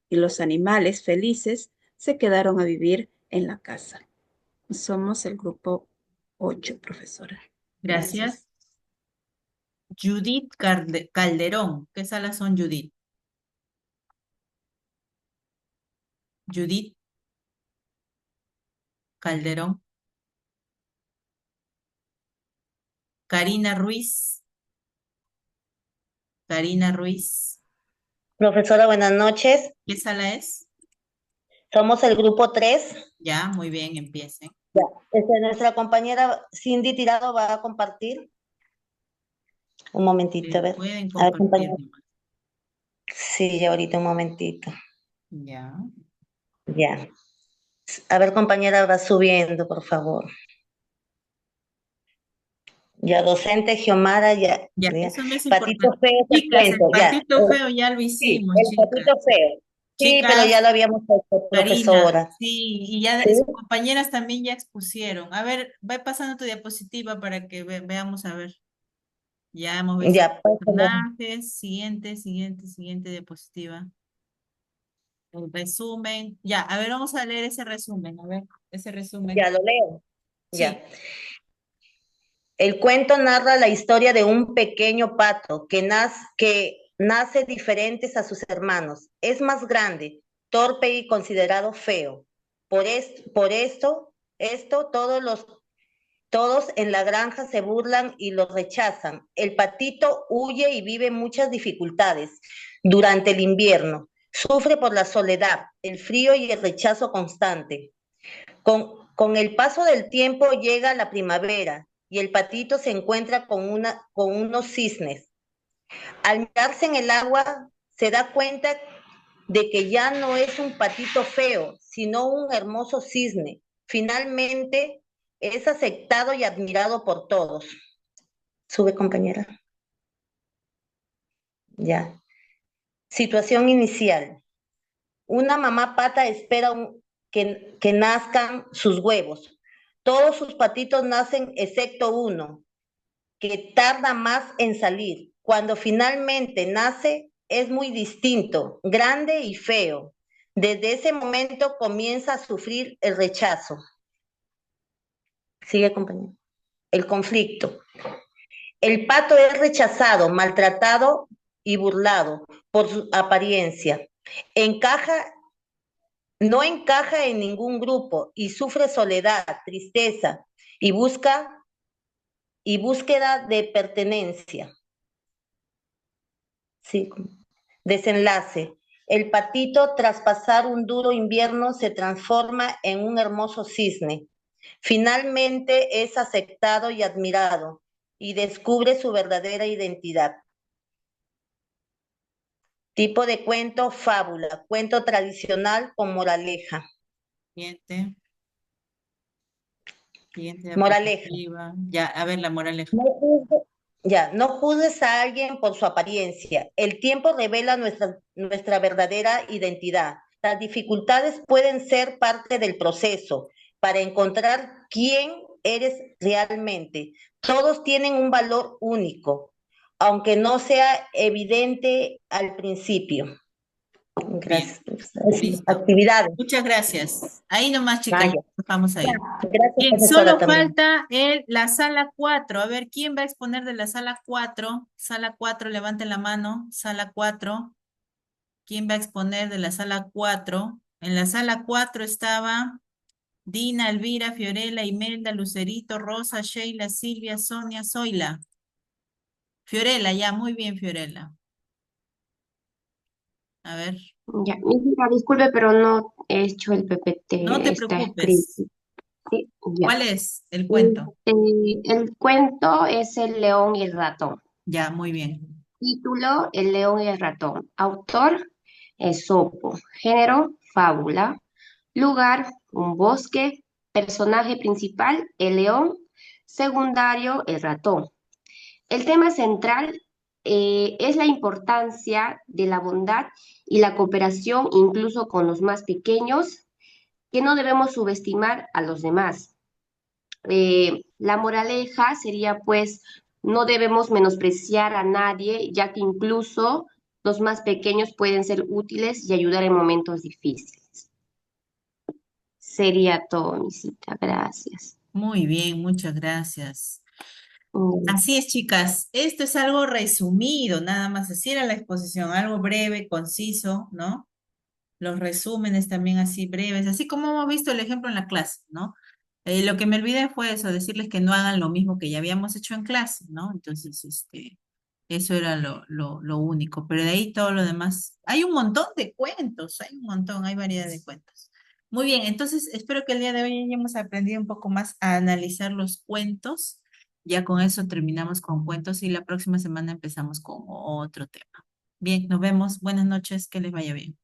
Y los animales felices se quedaron a vivir en la casa. Somos el grupo 8, profesora. Gracias. Judith Calderón. ¿Qué salas son, Judith? Judith Calderón. Karina Ruiz. Karina Ruiz. Profesora, buenas noches. ¿Qué sala es? Somos el grupo 3. Ya, muy bien, empiecen. Ya. Nuestra compañera Cindy Tirado va a compartir. Un momentito, a ver. Pueden A ver, compartir compañera. nomás. Sí, ya ahorita un momentito. Ya. Ya. A ver, compañera, va subiendo, por favor. Ya, docente Xiomara, ya. Ya, Ya. eso no es Patito importante. feo, te Chicas, el cuento, ya. patito feo ya lo Sí, hicimos, el chicas. patito feo. Sí, pero Chicas, ya lo habíamos hecho, Karina, profesora. sí, y ya ¿Sí? sus compañeras también ya expusieron. A ver, ve pasando tu diapositiva para que veamos, a ver. Ya hemos visto Ya, pues, personajes, siguiente diapositiva. El resumen. Ya, a ver, vamos a leer ese resumen, a ver, ese resumen. ya lo leo. Sí. Ya. El cuento narra la historia de un pequeño pato que nace diferentes a sus hermanos. Es más grande, torpe y considerado feo. Por esto, todos en la granja se burlan y lo rechazan. El patito huye y vive muchas dificultades durante el invierno. Sufre por la soledad, el frío y el rechazo constante. Con el paso del tiempo llega la primavera y el patito se encuentra con unos cisnes. Al mirarse en el agua, se da cuenta de que ya no es un patito feo, sino un hermoso cisne. Finalmente, es aceptado y admirado por todos. Sube, compañera. Ya. Situación inicial. Una mamá pata espera que nazcan sus huevos. Todos sus patitos nacen excepto uno, que tarda más en salir. Cuando finalmente nace, es muy distinto, grande y feo. Desde ese momento comienza a sufrir el rechazo. Sigue, compañero. El conflicto. El pato es rechazado, maltratado y burlado por su apariencia. No encaja en ningún grupo y sufre soledad, tristeza y búsqueda de pertenencia. Sí. Desenlace. El patito, tras pasar un duro invierno, se transforma en un hermoso cisne. Finalmente es aceptado y admirado y descubre su verdadera identidad. Tipo de cuento, fábula, cuento tradicional con moraleja. Siguiente. Siguiente Moraleja. diapositiva. Ya, a ver la moraleja. No juzgues a alguien por su apariencia. El tiempo revela nuestra verdadera identidad. Las dificultades pueden ser parte del proceso para encontrar quién eres realmente. Todos tienen un valor único, aunque no sea evidente al principio. Gracias. Listo. Actividades. Muchas gracias. Ahí nomás, chicas. Vaya. Vamos ahí. Gracias, Bien, profesora, solo también. falta la sala 4. A ver, ¿quién va a exponer de la sala 4? Sala 4, levanten la mano. Sala 4. ¿Quién va a exponer de la sala 4? En la sala 4 estaba Dina, Elvira, Fiorella, Imelda, Lucerito, Rosa, Sheila, Silvia, Sonia, Zoila. Fiorella, ya, muy bien, Fiorella. A ver. Ya, mira, disculpe, pero no he hecho el PPT, No te está escrito. preocupes. Sí, ya. ¿Cuál es el cuento? El cuento es El león y el ratón. Ya, muy bien. Título, El león y el ratón. Autor, Esopo. Género, fábula. Lugar, un bosque. Personaje principal, el león. Secundario, el ratón. El tema central es la importancia de la bondad y la cooperación incluso con los más pequeños, que no debemos subestimar a los demás. La moraleja sería pues, no debemos menospreciar a nadie, ya que incluso los más pequeños pueden ser útiles y ayudar en momentos difíciles. Sería todo, misita. Gracias. Muy bien, muchas gracias. Así es, chicas. Esto es algo resumido, nada más. Así era la exposición, algo breve, conciso, ¿no? Los resúmenes también así breves, así como hemos visto el ejemplo en la clase, ¿no? Lo que me olvidé fue eso, decirles que no hagan lo mismo que ya habíamos hecho en clase, ¿no? Entonces, eso era lo único. Pero de ahí todo lo demás. Hay un montón de cuentos, hay un montón, hay variedad de cuentos. Muy bien, entonces espero que el día de hoy hayamos aprendido un poco más a analizar los cuentos. Ya con eso terminamos con cuentos y la próxima semana empezamos con otro tema. Bien, nos vemos. Buenas noches, que les vaya bien.